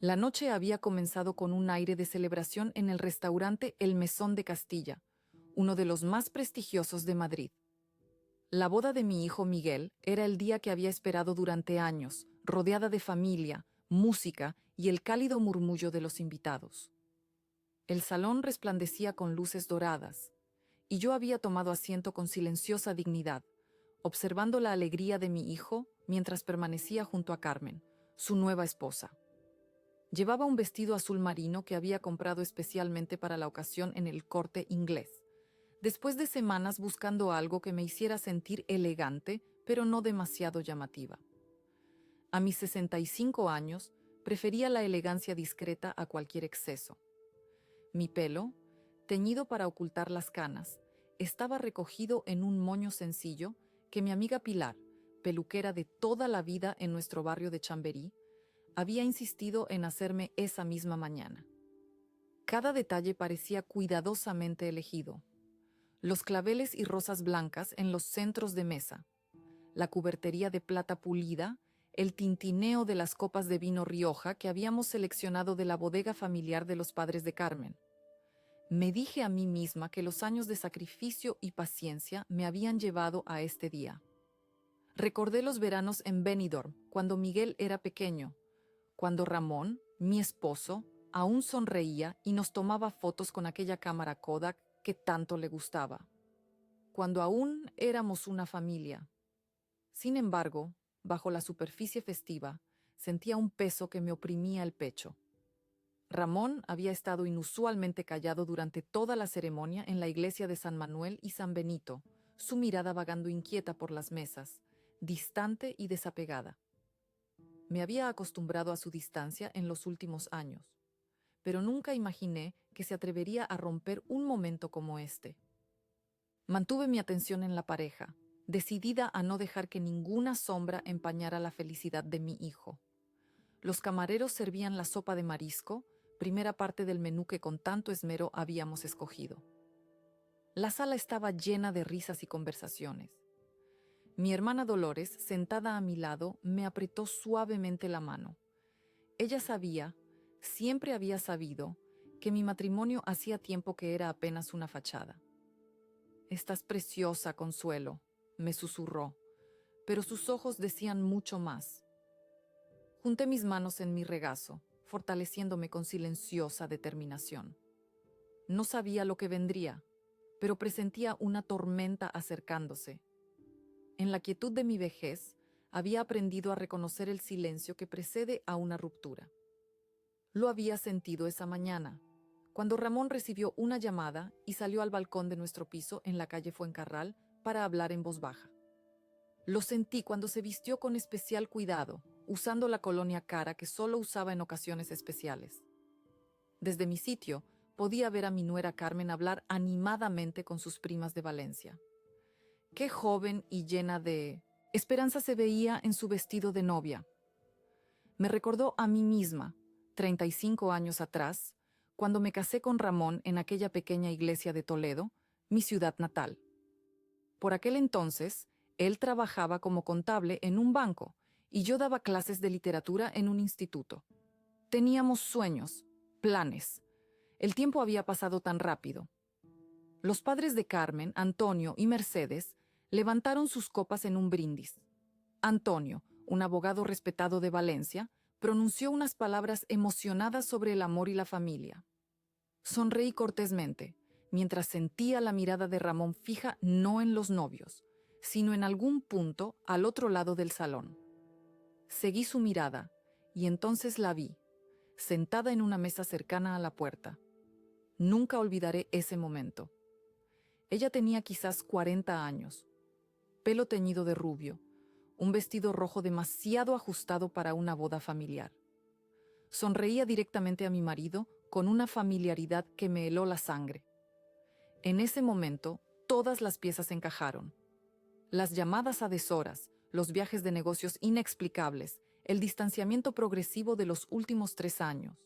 La noche había comenzado con un aire de celebración en el restaurante El Mesón de Castilla, uno de los más prestigiosos de Madrid. La boda de mi hijo Miguel era el día que había esperado durante años, rodeada de familia, música y el cálido murmullo de los invitados. El salón resplandecía con luces doradas, y yo había tomado asiento con silenciosa dignidad, observando la alegría de mi hijo mientras permanecía junto a Carmen, su nueva esposa. Llevaba un vestido azul marino que había comprado especialmente para la ocasión en el Corte Inglés, después de semanas buscando algo que me hiciera sentir elegante, pero no demasiado llamativa. A mis 65 años, prefería la elegancia discreta a cualquier exceso. Mi pelo, teñido para ocultar las canas, estaba recogido en un moño sencillo que mi amiga Pilar, peluquera de toda la vida en nuestro barrio de Chamberí, había insistido en hacerme esa misma mañana. Cada detalle parecía cuidadosamente elegido. Los claveles y rosas blancas en los centros de mesa, la cubertería de plata pulida, el tintineo de las copas de vino Rioja que habíamos seleccionado de la bodega familiar de los padres de Carmen. Me dije a mí misma que los años de sacrificio y paciencia me habían llevado a este día. Recordé los veranos en Benidorm, cuando Miguel era pequeño, cuando Ramón, mi esposo, aún sonreía y nos tomaba fotos con aquella cámara Kodak que tanto le gustaba. Cuando aún éramos una familia. Sin embargo, bajo la superficie festiva, sentía un peso que me oprimía el pecho. Ramón había estado inusualmente callado durante toda la ceremonia en la iglesia de San Manuel y San Benito, su mirada vagando inquieta por las mesas, distante y desapegada. Me había acostumbrado a su distancia en los últimos años, pero nunca imaginé que se atrevería a romper un momento como este. Mantuve mi atención en la pareja, decidida a no dejar que ninguna sombra empañara la felicidad de mi hijo. Los camareros servían la sopa de marisco, primera parte del menú que con tanto esmero habíamos escogido. La sala estaba llena de risas y conversaciones. Mi hermana Dolores, sentada a mi lado, me apretó suavemente la mano. Ella sabía, siempre había sabido, que mi matrimonio hacía tiempo que era apenas una fachada. «Estás preciosa, Consuelo», me susurró, pero sus ojos decían mucho más. Junté mis manos en mi regazo, fortaleciéndome con silenciosa determinación. No sabía lo que vendría, pero presentía una tormenta acercándose. En la quietud de mi vejez, había aprendido a reconocer el silencio que precede a una ruptura. Lo había sentido esa mañana, cuando Ramón recibió una llamada y salió al balcón de nuestro piso en la calle Fuencarral para hablar en voz baja. Lo sentí cuando se vistió con especial cuidado, usando la colonia cara que solo usaba en ocasiones especiales. Desde mi sitio, podía ver a mi nuera Carmen hablar animadamente con sus primas de Valencia. Qué joven y llena de esperanza se veía en su vestido de novia. Me recordó a mí misma, 35 años atrás, cuando me casé con Ramón en aquella pequeña iglesia de Toledo, mi ciudad natal. Por aquel entonces, él trabajaba como contable en un banco y yo daba clases de literatura en un instituto. Teníamos sueños, planes. El tiempo había pasado tan rápido. Los padres de Carmen, Antonio y Mercedes, levantaron sus copas en un brindis. Antonio, un abogado respetado de Valencia, pronunció unas palabras emocionadas sobre el amor y la familia. Sonreí cortésmente, mientras sentía la mirada de Ramón fija no en los novios, sino en algún punto al otro lado del salón. Seguí su mirada, y entonces la vi, sentada en una mesa cercana a la puerta. Nunca olvidaré ese momento. Ella tenía quizás 40 años, pelo teñido de rubio, un vestido rojo demasiado ajustado para una boda familiar. Sonreía directamente a mi marido con una familiaridad que me heló la sangre. En ese momento, todas las piezas encajaron. Las llamadas a deshoras, los viajes de negocios inexplicables, el distanciamiento progresivo de los últimos 3 años.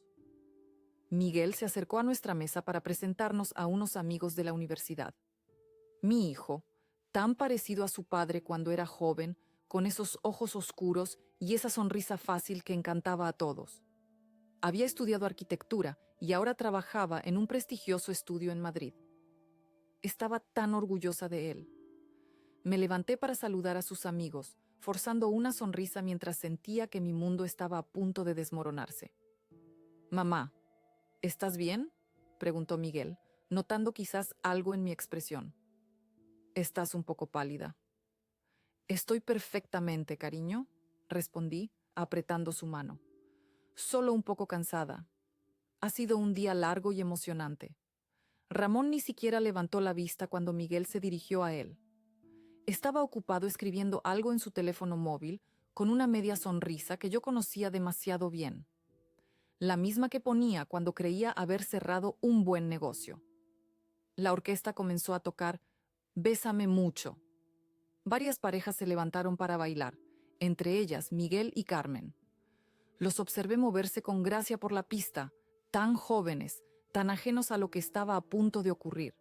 Miguel se acercó a nuestra mesa para presentarnos a unos amigos de la universidad. Mi hijo, tan parecido a su padre cuando era joven, con esos ojos oscuros y esa sonrisa fácil que encantaba a todos. Había estudiado arquitectura y ahora trabajaba en un prestigioso estudio en Madrid. Estaba tan orgullosa de él. Me levanté para saludar a sus amigos, forzando una sonrisa mientras sentía que mi mundo estaba a punto de desmoronarse. «Mamá, ¿estás bien?», preguntó Miguel, notando quizás algo en mi expresión. «Estás un poco pálida». «Estoy perfectamente, cariño», respondí, apretando su mano. «Solo un poco cansada. Ha sido un día largo y emocionante». Ramón ni siquiera levantó la vista cuando Miguel se dirigió a él. Estaba ocupado escribiendo algo en su teléfono móvil con una media sonrisa que yo conocía demasiado bien. La misma que ponía cuando creía haber cerrado un buen negocio. La orquesta comenzó a tocar «Bésame mucho». Varias parejas se levantaron para bailar, entre ellas Miguel y Carmen. Los observé moverse con gracia por la pista, tan jóvenes, tan ajenos a lo que estaba a punto de ocurrir.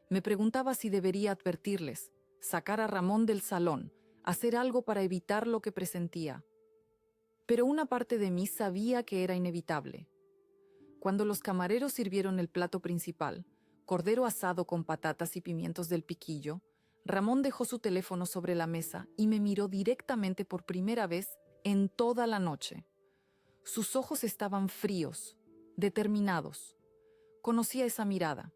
Me preguntaba si debería advertirles, sacar a Ramón del salón, hacer algo para evitar lo que presentía. Pero una parte de mí sabía que era inevitable. Cuando los camareros sirvieron el plato principal, cordero asado con patatas y pimientos del piquillo, Ramón dejó su teléfono sobre la mesa y me miró directamente por primera vez en toda la noche. Sus ojos estaban fríos, determinados. Conocía esa mirada.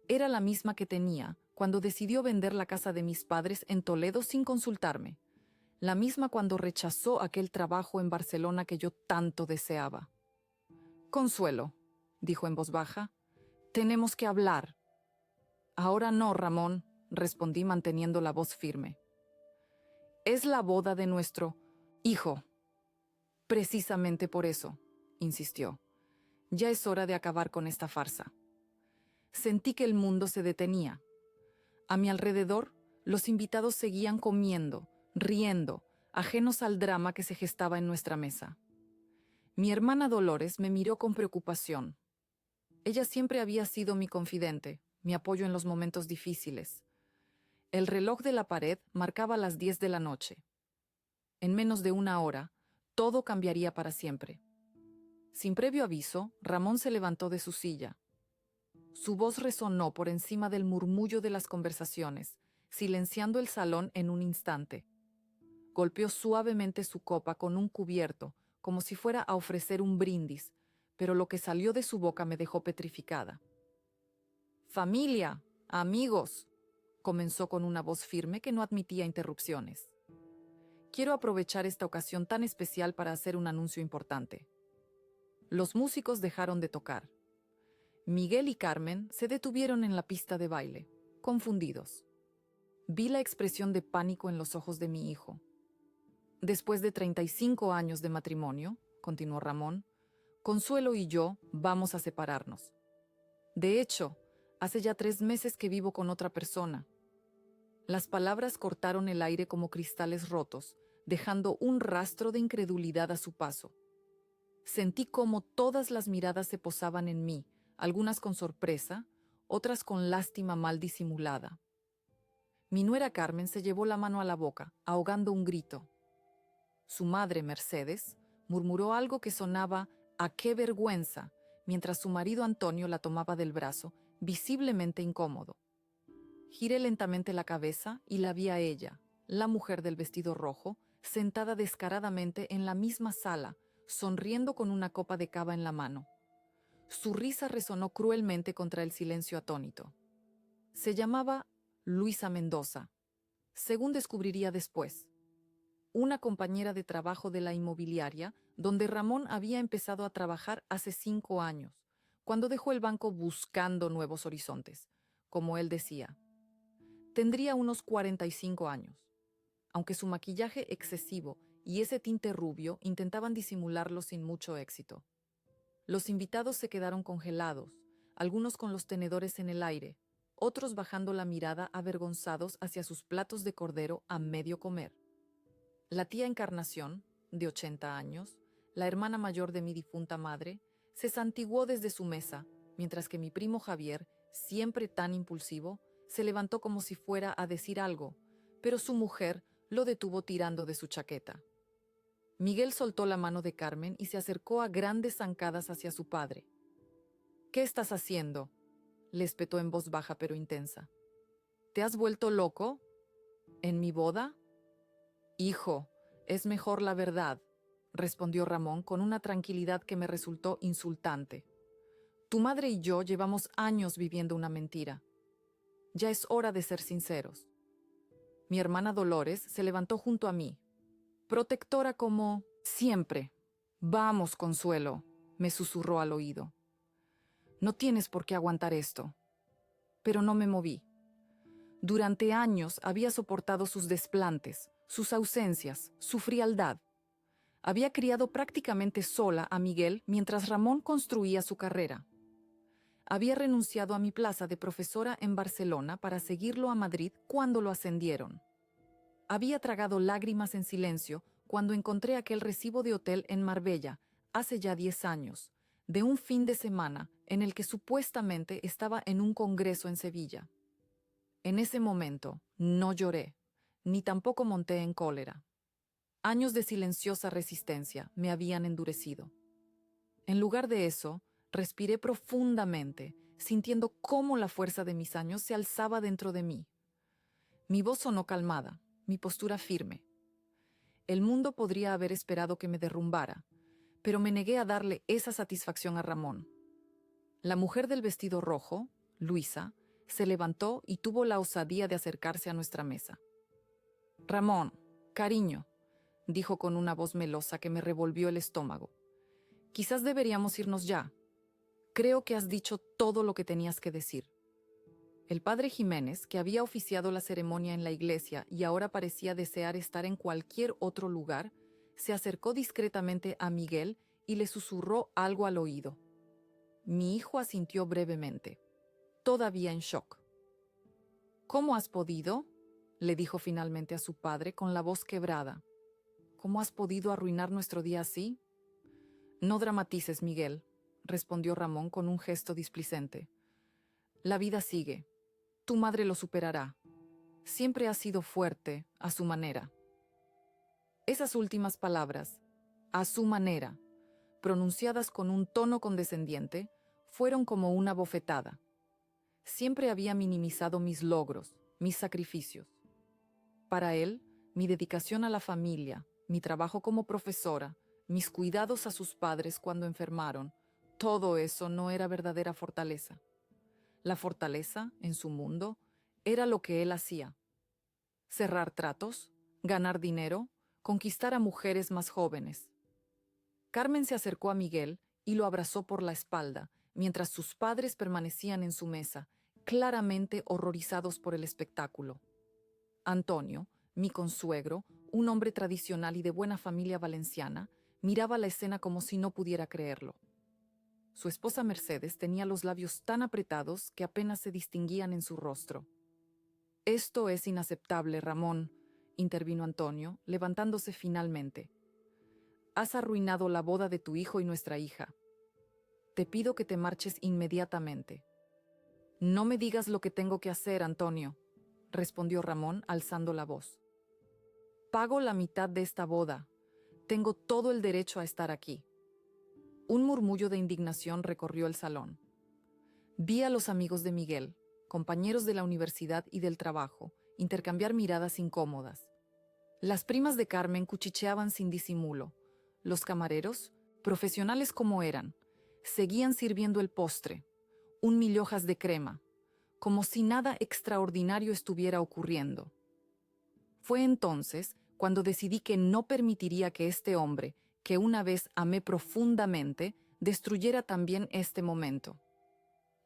Era la misma que tenía cuando decidió vender la casa de mis padres en Toledo sin consultarme. La misma cuando rechazó aquel trabajo en Barcelona que yo tanto deseaba. «Consuelo», dijo en voz baja, «tenemos que hablar». «Ahora no, Ramón», respondí manteniendo la voz firme. «Es la boda de nuestro hijo». «Precisamente por eso», insistió. «Ya es hora de acabar con esta farsa». Sentí que el mundo se detenía. A mi alrededor, los invitados seguían comiendo, riendo, ajenos al drama que se gestaba en nuestra mesa. Mi hermana Dolores me miró con preocupación. Ella siempre había sido mi confidente, mi apoyo en los momentos difíciles. El reloj de la pared marcaba las 10 de la noche. En menos de una hora, todo cambiaría para siempre. Sin previo aviso, Ramón se levantó de su silla. Su voz resonó por encima del murmullo de las conversaciones, silenciando el salón en un instante. Golpeó suavemente su copa con un cubierto, como si fuera a ofrecer un brindis, pero lo que salió de su boca me dejó petrificada. «Familia, amigos», comenzó con una voz firme que no admitía interrupciones. «Quiero aprovechar esta ocasión tan especial para hacer un anuncio importante». Los músicos dejaron de tocar. Miguel y Carmen se detuvieron en la pista de baile, confundidos. Vi la expresión de pánico en los ojos de mi hijo. «Después de 35 años de matrimonio», continuó Ramón, «Consuelo y yo vamos a separarnos. De hecho, hace ya 3 meses que vivo con otra persona». Las palabras cortaron el aire como cristales rotos, dejando un rastro de incredulidad a su paso. Sentí cómo todas las miradas se posaban en mí, algunas con sorpresa, otras con lástima mal disimulada. Mi nuera Carmen se llevó la mano a la boca, ahogando un grito. Su madre, Mercedes, murmuró algo que sonaba «¡a qué vergüenza!», mientras su marido Antonio la tomaba del brazo, visiblemente incómodo. Giré lentamente la cabeza y la vi a ella, la mujer del vestido rojo, sentada descaradamente en la misma sala, sonriendo con una copa de cava en la mano. Su risa resonó cruelmente contra el silencio atónito. Se llamaba Luisa Mendoza, según descubriría después. Una compañera de trabajo de la inmobiliaria, donde Ramón había empezado a trabajar hace 5 años, cuando dejó el banco buscando nuevos horizontes, como él decía. Tendría unos 45 años. Aunque su maquillaje excesivo y ese tinte rubio intentaban disimularlo sin mucho éxito. Los invitados se quedaron congelados, algunos con los tenedores en el aire, otros bajando la mirada avergonzados hacia sus platos de cordero a medio comer. La tía Encarnación, de 80 años, la hermana mayor de mi difunta madre, se santiguó desde su mesa, mientras que mi primo Javier, siempre tan impulsivo, se levantó como si fuera a decir algo, pero su mujer lo detuvo tirando de su chaqueta. Miguel soltó la mano de Carmen y se acercó a grandes zancadas hacia su padre. «¿Qué estás haciendo?», le espetó en voz baja pero intensa. «¿Te has vuelto loco? ¿En mi boda?». «Hijo, es mejor la verdad», respondió Ramón con una tranquilidad que me resultó insultante. «Tu madre y yo llevamos años viviendo una mentira. Ya es hora de ser sinceros». Mi hermana Dolores se levantó junto a mí, protectora como siempre. «Vamos, Consuelo», me susurró al oído. «No tienes por qué aguantar esto». Pero no me moví. Durante años había soportado sus desplantes, sus ausencias, su frialdad. Había criado prácticamente sola a Miguel mientras Ramón construía su carrera. Había renunciado a mi plaza de profesora en Barcelona para seguirlo a Madrid cuando lo ascendieron. Había tragado lágrimas en silencio cuando encontré aquel recibo de hotel en Marbella, hace ya 10 años, de un fin de semana en el que supuestamente estaba en un congreso en Sevilla. En ese momento no lloré, ni tampoco monté en cólera. Años de silenciosa resistencia me habían endurecido. En lugar de eso, respiré profundamente, sintiendo cómo la fuerza de mis años se alzaba dentro de mí. Mi voz sonó calmada, mi postura firme. El mundo podría haber esperado que me derrumbara, pero me negué a darle esa satisfacción a Ramón. La mujer del vestido rojo, Luisa, se levantó y tuvo la osadía de acercarse a nuestra mesa. «Ramón, cariño», dijo con una voz melosa que me revolvió el estómago. «Quizás deberíamos irnos ya. Creo que has dicho todo lo que tenías que decir». El padre Jiménez, que había oficiado la ceremonia en la iglesia y ahora parecía desear estar en cualquier otro lugar, se acercó discretamente a Miguel y le susurró algo al oído. Mi hijo asintió brevemente, todavía en shock. «¿Cómo has podido?», le dijo finalmente a su padre con la voz quebrada. «¿Cómo has podido arruinar nuestro día así?». «No dramatices, Miguel», respondió Ramón con un gesto displicente. «La vida sigue. Tu madre lo superará. Siempre ha sido fuerte, a su manera». Esas últimas palabras, «a su manera», pronunciadas con un tono condescendiente, fueron como una bofetada. Siempre había minimizado mis logros, mis sacrificios. Para él, mi dedicación a la familia, mi trabajo como profesora, mis cuidados a sus padres cuando enfermaron, todo eso no era verdadera fortaleza. La fortaleza, en su mundo, era lo que él hacía: cerrar tratos, ganar dinero, conquistar a mujeres más jóvenes. Carmen se acercó a Miguel y lo abrazó por la espalda, mientras sus padres permanecían en su mesa, claramente horrorizados por el espectáculo. Antonio, mi consuegro, un hombre tradicional y de buena familia valenciana, miraba la escena como si no pudiera creerlo. Su esposa Mercedes tenía los labios tan apretados que apenas se distinguían en su rostro. «Esto es inaceptable, Ramón», intervino Antonio, levantándose finalmente. «Has arruinado la boda de tu hijo y nuestra hija. Te pido que te marches inmediatamente». «No me digas lo que tengo que hacer, Antonio», respondió Ramón alzando la voz. «Pago la mitad de esta boda. Tengo todo el derecho a estar aquí». Un murmullo de indignación recorrió el salón. Vi a los amigos de Miguel, compañeros de la universidad y del trabajo, intercambiar miradas incómodas. Las primas de Carmen cuchicheaban sin disimulo. Los camareros, profesionales como eran, seguían sirviendo el postre, un 1000 hojas de crema, como si nada extraordinario estuviera ocurriendo. Fue entonces cuando decidí que no permitiría que este hombre, que una vez amé profundamente, destruyera también este momento.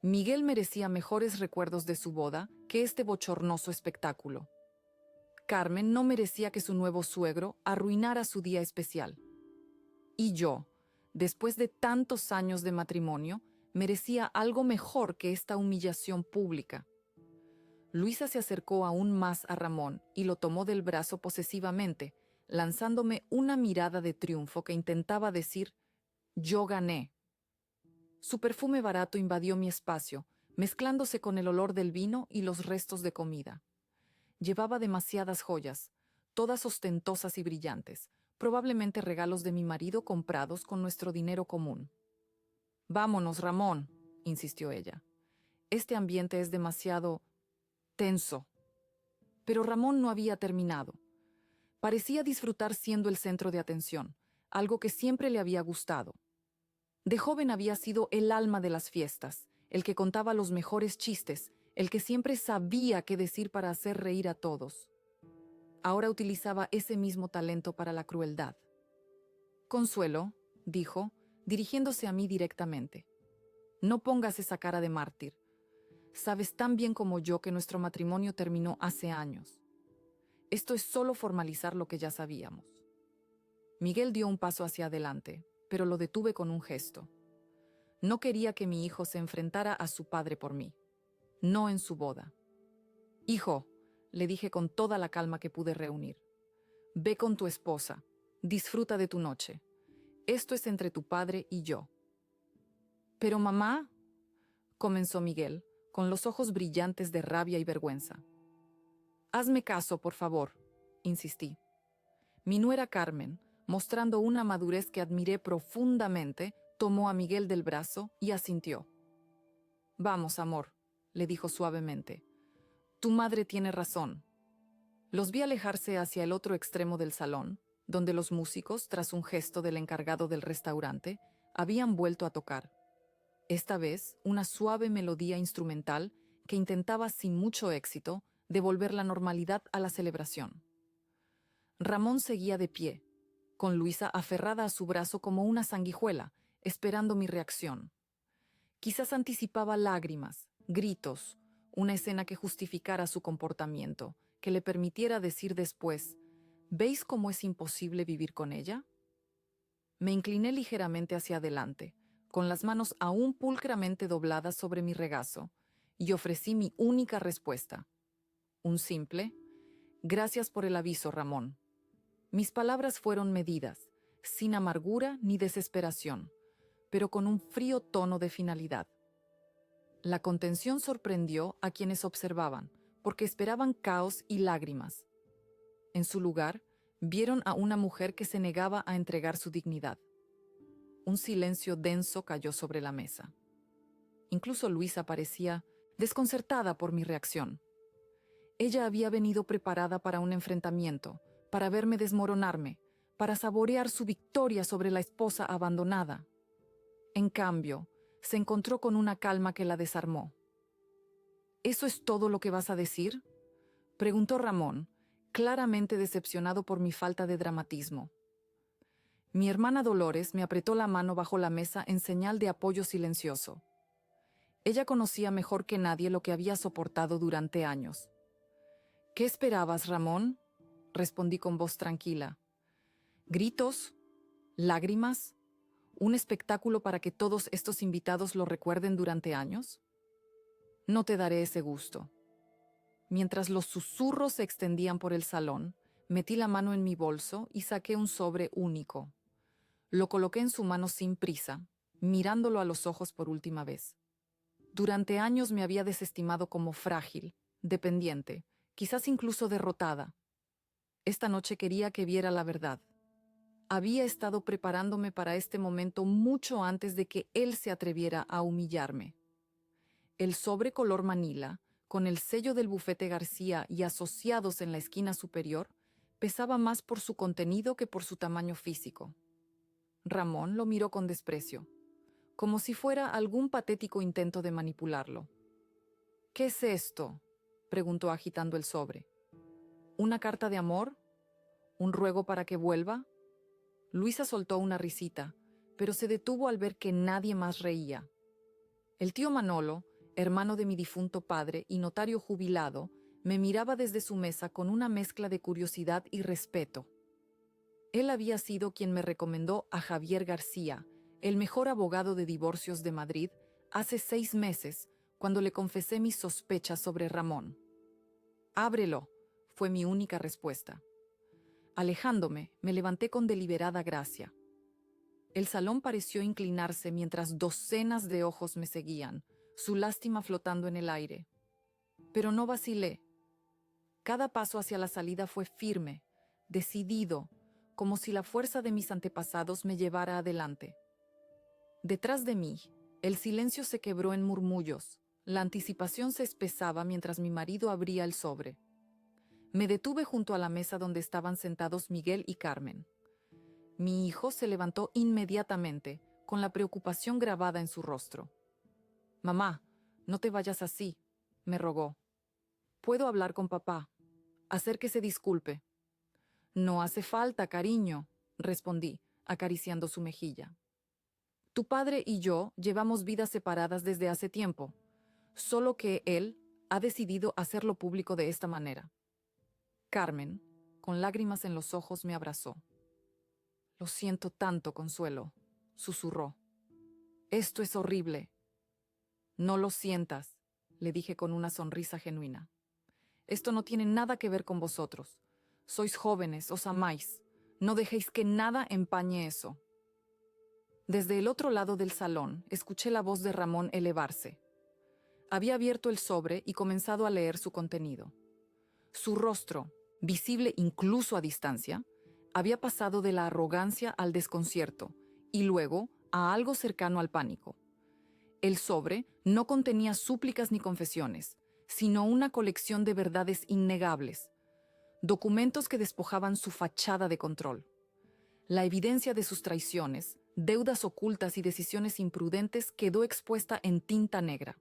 Miguel merecía mejores recuerdos de su boda que este bochornoso espectáculo. Carmen no merecía que su nuevo suegro arruinara su día especial. Y yo, después de tantos años de matrimonio, merecía algo mejor que esta humillación pública. Luisa se acercó aún más a Ramón y lo tomó del brazo posesivamente, lanzándome una mirada de triunfo que intentaba decir: «Yo gané». Su perfume barato invadió mi espacio, mezclándose con el olor del vino y los restos de comida. Llevaba demasiadas joyas, todas ostentosas y brillantes, probablemente regalos de mi marido comprados con nuestro dinero común. Vámonos, Ramón, insistió ella. Este ambiente es demasiado tenso. Pero Ramón no había terminado. Parecía disfrutar siendo el centro de atención, algo que siempre le había gustado. De joven había sido el alma de las fiestas, el que contaba los mejores chistes, el que siempre sabía qué decir para hacer reír a todos. Ahora utilizaba ese mismo talento para la crueldad. Consuelo, dijo, dirigiéndose a mí directamente. No pongas esa cara de mártir. Sabes tan bien como yo que nuestro matrimonio terminó hace años. Esto es solo formalizar lo que ya sabíamos. Miguel dio un paso hacia adelante, pero lo detuve con un gesto. No quería que mi hijo se enfrentara a su padre por mí. No en su boda. Hijo, le dije con toda la calma que pude reunir. Ve con tu esposa. Disfruta de tu noche. Esto es entre tu padre y yo. Pero mamá, comenzó Miguel, con los ojos brillantes de rabia y vergüenza. Hazme caso, por favor, insistí. Mi nuera Carmen, mostrando una madurez que admiré profundamente, tomó a Miguel del brazo y asintió. Vamos, amor, le dijo suavemente. Tu madre tiene razón. Los vi alejarse hacia el otro extremo del salón, donde los músicos, tras un gesto del encargado del restaurante, habían vuelto a tocar. Esta vez, una suave melodía instrumental que intentaba sin mucho éxito devolver la normalidad a la celebración. Ramón seguía de pie, con Luisa aferrada a su brazo como una sanguijuela, esperando mi reacción. Quizás anticipaba lágrimas, gritos, una escena que justificara su comportamiento, que le permitiera decir después, ¿veis cómo es imposible vivir con ella? Me incliné ligeramente hacia adelante, con las manos aún pulcramente dobladas sobre mi regazo, y ofrecí mi única respuesta. Un simple, gracias por el aviso, Ramón. Mis palabras fueron medidas, sin amargura ni desesperación, pero con un frío tono de finalidad. La contención sorprendió a quienes observaban, porque esperaban caos y lágrimas. En su lugar, vieron a una mujer que se negaba a entregar su dignidad. Un silencio denso cayó sobre la mesa. Incluso Luisa parecía desconcertada por mi reacción. Ella había venido preparada para un enfrentamiento, para verme desmoronarme, para saborear su victoria sobre la esposa abandonada. En cambio, se encontró con una calma que la desarmó. ¿Eso es todo lo que vas a decir?, preguntó Ramón, claramente decepcionado por mi falta de dramatismo. Mi hermana Dolores me apretó la mano bajo la mesa en señal de apoyo silencioso. Ella conocía mejor que nadie lo que había soportado durante años. ¿Qué esperabas, Ramón?, respondí con voz tranquila. ¿Gritos? ¿Lágrimas? ¿Un espectáculo para que todos estos invitados lo recuerden durante años? No te daré ese gusto. Mientras los susurros se extendían por el salón, metí la mano en mi bolso y saqué un sobre único. Lo coloqué en su mano sin prisa, mirándolo a los ojos por última vez. Durante años me había desestimado como frágil, dependiente, quizás incluso derrotada. Esta noche quería que viera la verdad. Había estado preparándome para este momento mucho antes de que él se atreviera a humillarme. El sobre color manila, con el sello del bufete García y asociados en la esquina superior, pesaba más por su contenido que por su tamaño físico. Ramón lo miró con desprecio, como si fuera algún patético intento de manipularlo. ¿Qué es esto?, preguntó agitando el sobre. ¿Una carta de amor? ¿Un ruego para que vuelva? Luisa soltó una risita, pero se detuvo al ver que nadie más reía. El tío Manolo, hermano de mi difunto padre y notario jubilado, me miraba desde su mesa con una mezcla de curiosidad y respeto. Él había sido quien me recomendó a Javier García, el mejor abogado de divorcios de Madrid, hace 6 meses, cuando le confesé mis sospechas sobre Ramón. «Ábrelo», fue mi única respuesta. Alejándome, me levanté con deliberada gracia. El salón pareció inclinarse mientras docenas de ojos me seguían, su lástima flotando en el aire. Pero no vacilé. Cada paso hacia la salida fue firme, decidido, como si la fuerza de mis antepasados me llevara adelante. Detrás de mí, el silencio se quebró en murmullos. La anticipación se espesaba mientras mi marido abría el sobre. Me detuve junto a la mesa donde estaban sentados Miguel y Carmen. Mi hijo se levantó inmediatamente, con la preocupación grabada en su rostro. «Mamá, no te vayas así», me rogó. «Puedo hablar con papá. Hacer que se disculpe». «No hace falta, cariño», respondí, acariciando su mejilla. «Tu padre y yo llevamos vidas separadas desde hace tiempo, solo que él ha decidido hacerlo público de esta manera». Carmen, con lágrimas en los ojos, me abrazó. «Lo siento tanto, Consuelo», susurró. «Esto es horrible». «No lo sientas», le dije con una sonrisa genuina. «Esto no tiene nada que ver con vosotros. Sois jóvenes, os amáis. No dejéis que nada empañe eso». Desde el otro lado del salón, escuché la voz de Ramón elevarse. Había abierto el sobre y comenzado a leer su contenido. Su rostro, visible incluso a distancia, había pasado de la arrogancia al desconcierto y luego a algo cercano al pánico. El sobre no contenía súplicas ni confesiones, sino una colección de verdades innegables, documentos que despojaban su fachada de control. La evidencia de sus traiciones, deudas ocultas y decisiones imprudentes quedó expuesta en tinta negra.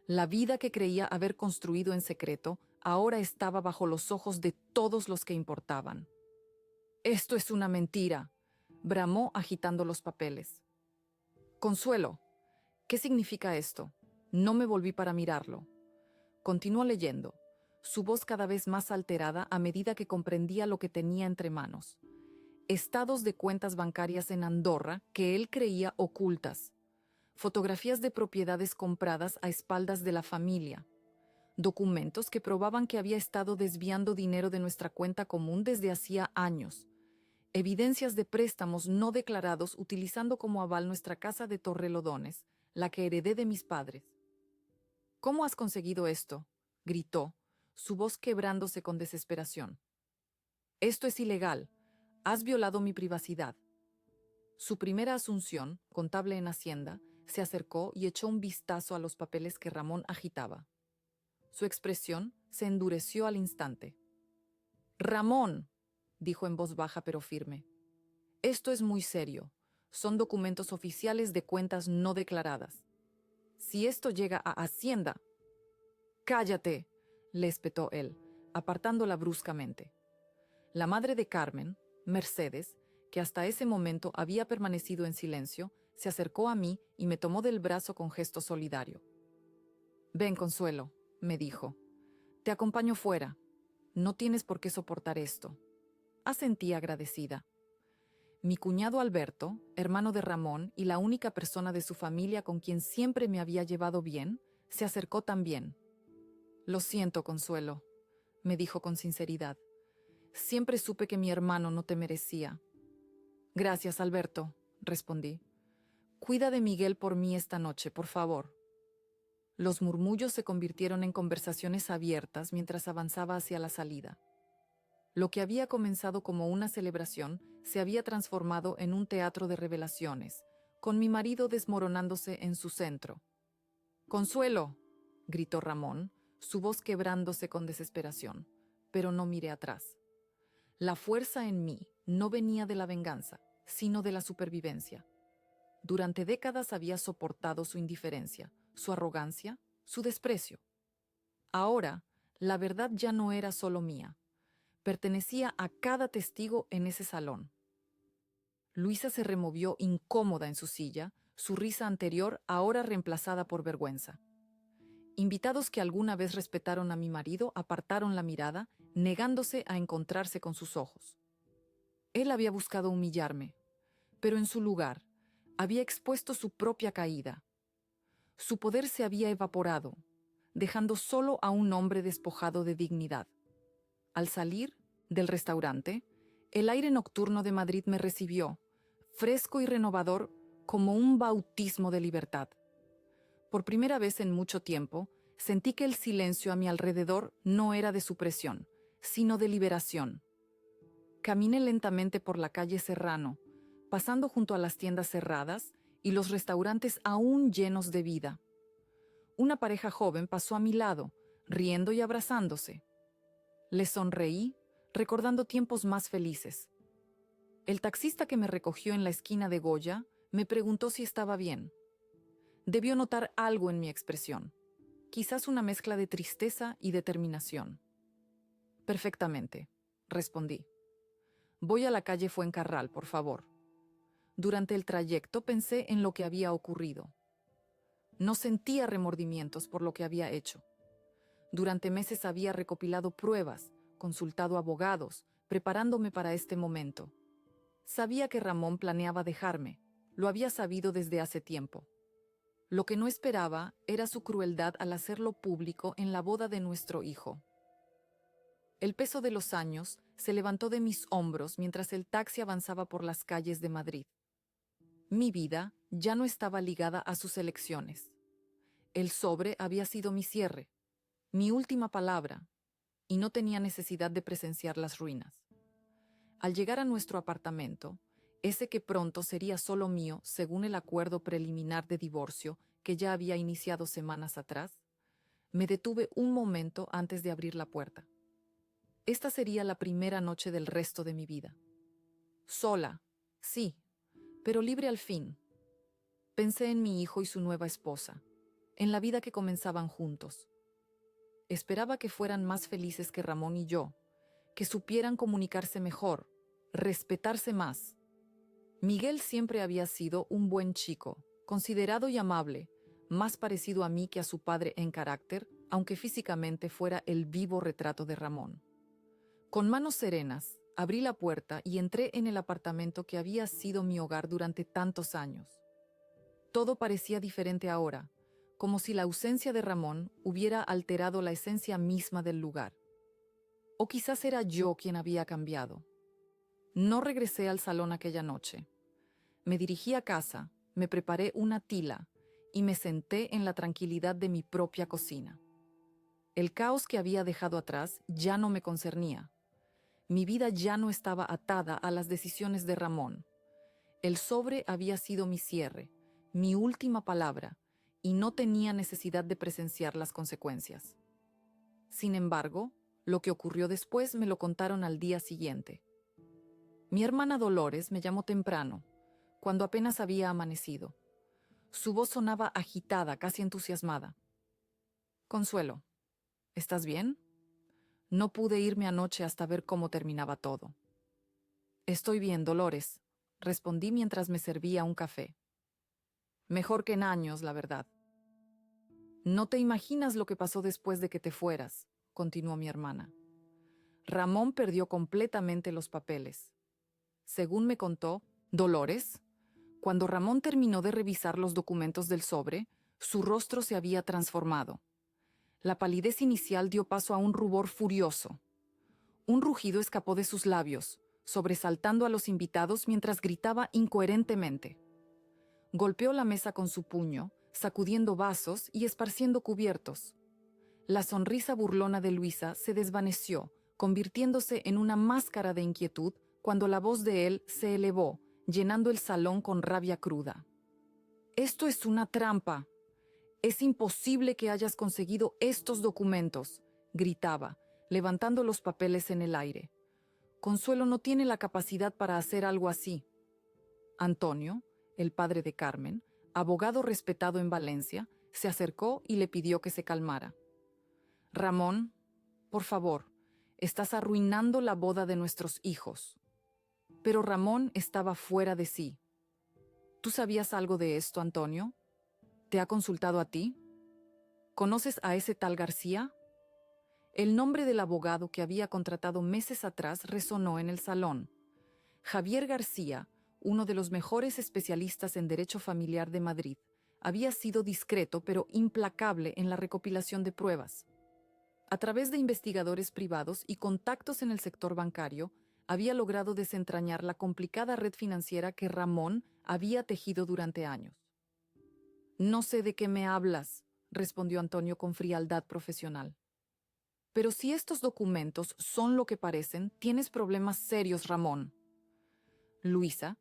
La vida que creía haber construido en secreto ahora estaba bajo los ojos de todos los que importaban. «Esto es una mentira», bramó agitando los papeles. «Consuelo, ¿qué significa esto?». No me volví para mirarlo. Continuó leyendo, su voz cada vez más alterada a medida que comprendía lo que tenía entre manos. Estados de cuentas bancarias en Andorra que él creía ocultas. Fotografías de propiedades compradas a espaldas de la familia. Documentos que probaban que había estado desviando dinero de nuestra cuenta común desde hacía años. Evidencias de préstamos no declarados utilizando como aval nuestra casa de Torrelodones, la que heredé de mis padres. «¿Cómo has conseguido esto?», gritó, su voz quebrándose con desesperación. «Esto es ilegal. Has violado mi privacidad». Su primera asunción, contable en Hacienda, se acercó y echó un vistazo a los papeles que Ramón agitaba. Su expresión se endureció al instante. «Ramón», dijo en voz baja pero firme, «esto es muy serio. Son documentos oficiales de cuentas no declaradas. Si esto llega a Hacienda...». «Cállate», le espetó él, apartándola bruscamente. La madre de Carmen, Mercedes, que hasta ese momento había permanecido en silencio, se acercó a mí y me tomó del brazo con gesto solidario. «Ven, Consuelo», me dijo. «Te acompaño fuera. No tienes por qué soportar esto». Asentí agradecida. Mi cuñado Alberto, hermano de Ramón y la única persona de su familia con quien siempre me había llevado bien, se acercó también. «Lo siento, Consuelo», me dijo con sinceridad. «Siempre supe que mi hermano no te merecía». «Gracias, Alberto», respondí. «Cuida de Miguel por mí esta noche, por favor». Los murmullos se convirtieron en conversaciones abiertas mientras avanzaba hacia la salida. Lo que había comenzado como una celebración se había transformado en un teatro de revelaciones, con mi marido desmoronándose en su centro. «Consuelo», gritó Ramón, su voz quebrándose con desesperación, pero no miré atrás. La fuerza en mí no venía de la venganza, sino de la supervivencia. Durante décadas había soportado su indiferencia, su arrogancia, su desprecio. Ahora, la verdad ya no era solo mía. Pertenecía a cada testigo en ese salón. Luisa se removió incómoda en su silla, su risa anterior ahora reemplazada por vergüenza. Invitados que alguna vez respetaron a mi marido apartaron la mirada, negándose a encontrarse con sus ojos. Él había buscado humillarme, pero en su lugar había expuesto su propia caída. Su poder se había evaporado, dejando solo a un hombre despojado de dignidad. Al salir del restaurante, el aire nocturno de Madrid me recibió, fresco y renovador como un bautismo de libertad. Por primera vez en mucho tiempo, sentí que el silencio a mi alrededor no era de supresión, sino de liberación. Caminé lentamente por la calle Serrano, pasando junto a las tiendas cerradas y los restaurantes aún llenos de vida. Una pareja joven pasó a mi lado, riendo y abrazándose. Les sonreí, recordando tiempos más felices. El taxista que me recogió en la esquina de Goya me preguntó si estaba bien. Debió notar algo en mi expresión, quizás una mezcla de tristeza y determinación. Perfectamente, respondí. Voy a la calle Fuencarral, por favor. Durante el trayecto pensé en lo que había ocurrido. No sentía remordimientos por lo que había hecho. Durante meses había recopilado pruebas, consultado abogados, preparándome para este momento. Sabía que Ramón planeaba dejarme, lo había sabido desde hace tiempo. Lo que no esperaba era su crueldad al hacerlo público en la boda de nuestro hijo. El peso de los años se levantó de mis hombros mientras el taxi avanzaba por las calles de Madrid. Mi vida ya no estaba ligada a sus elecciones. El sobre había sido mi cierre, mi última palabra, y no tenía necesidad de presenciar las ruinas. Al llegar a nuestro apartamento, ese que pronto sería solo mío según el acuerdo preliminar de divorcio que ya había iniciado semanas atrás, me detuve un momento antes de abrir la puerta. Esta sería la primera noche del resto de mi vida. Sola, sí, pero libre al fin. Pensé en mi hijo y su nueva esposa, en la vida que comenzaban juntos. Esperaba que fueran más felices que Ramón y yo, que supieran comunicarse mejor, respetarse más. Miguel siempre había sido un buen chico, considerado y amable, más parecido a mí que a su padre en carácter, aunque físicamente fuera el vivo retrato de Ramón. Con manos serenas, abrí la puerta y entré en el apartamento que había sido mi hogar durante tantos años. Todo parecía diferente ahora, como si la ausencia de Ramón hubiera alterado la esencia misma del lugar. O quizás era yo quien había cambiado. No regresé al salón aquella noche. Me dirigí a casa, me preparé una tila y me senté en la tranquilidad de mi propia cocina. El caos que había dejado atrás ya no me concernía. Mi vida ya no estaba atada a las decisiones de Ramón. El sobre había sido mi cierre, mi última palabra, y no tenía necesidad de presenciar las consecuencias. Sin embargo, lo que ocurrió después me lo contaron al día siguiente. Mi hermana Dolores me llamó temprano, cuando apenas había amanecido. Su voz sonaba agitada, casi entusiasmada. Consuelo, ¿estás bien? No pude irme anoche hasta ver cómo terminaba todo. Estoy bien, Dolores, respondí mientras me servía un café. Mejor que en años, la verdad. No te imaginas lo que pasó después de que te fueras, continuó mi hermana. Ramón perdió completamente los papeles. Según me contó, Dolores, cuando Ramón terminó de revisar los documentos del sobre, su rostro se había transformado. La palidez inicial dio paso a un rubor furioso. Un rugido escapó de sus labios, sobresaltando a los invitados mientras gritaba incoherentemente. Golpeó la mesa con su puño, sacudiendo vasos y esparciendo cubiertos. La sonrisa burlona de Luisa se desvaneció, convirtiéndose en una máscara de inquietud cuando la voz de él se elevó, llenando el salón con rabia cruda. «Esto es una trampa. Es imposible que hayas conseguido estos documentos», gritaba, levantando los papeles en el aire. «Consuelo no tiene la capacidad para hacer algo así». Antonio, el padre de Carmen, abogado respetado en Valencia, se acercó y le pidió que se calmara. «Ramón, por favor, estás arruinando la boda de nuestros hijos». Pero Ramón estaba fuera de sí. ¿Tú sabías algo de esto, Antonio? ¿Te ha consultado a ti? ¿Conoces a ese tal García? El nombre del abogado que había contratado meses atrás resonó en el salón. Javier García, uno de los mejores especialistas en derecho familiar de Madrid, había sido discreto pero implacable en la recopilación de pruebas. A través de investigadores privados y contactos en el sector bancario, había logrado desentrañar la complicada red financiera que Ramón había tejido durante años. «No sé de qué me hablas», respondió Antonio con frialdad profesional. Pero si estos documentos son lo que parecen, tienes problemas serios, Ramón. Luisa,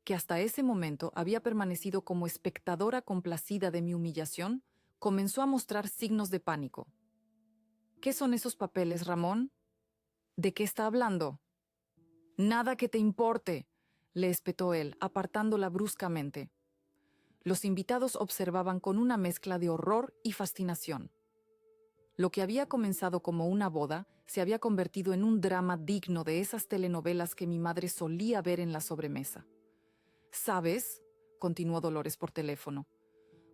que hasta ese momento había permanecido como espectadora complacida de mi humillación, comenzó a mostrar signos de pánico. ¿Qué son esos papeles, Ramón? ¿De qué está hablando? Nada que te importe, le espetó él, apartándola bruscamente. Los invitados observaban con una mezcla de horror y fascinación. Lo que había comenzado como una boda se había convertido en un drama digno de esas telenovelas que mi madre solía ver en la sobremesa. ¿Sabes?, continuó Dolores por teléfono.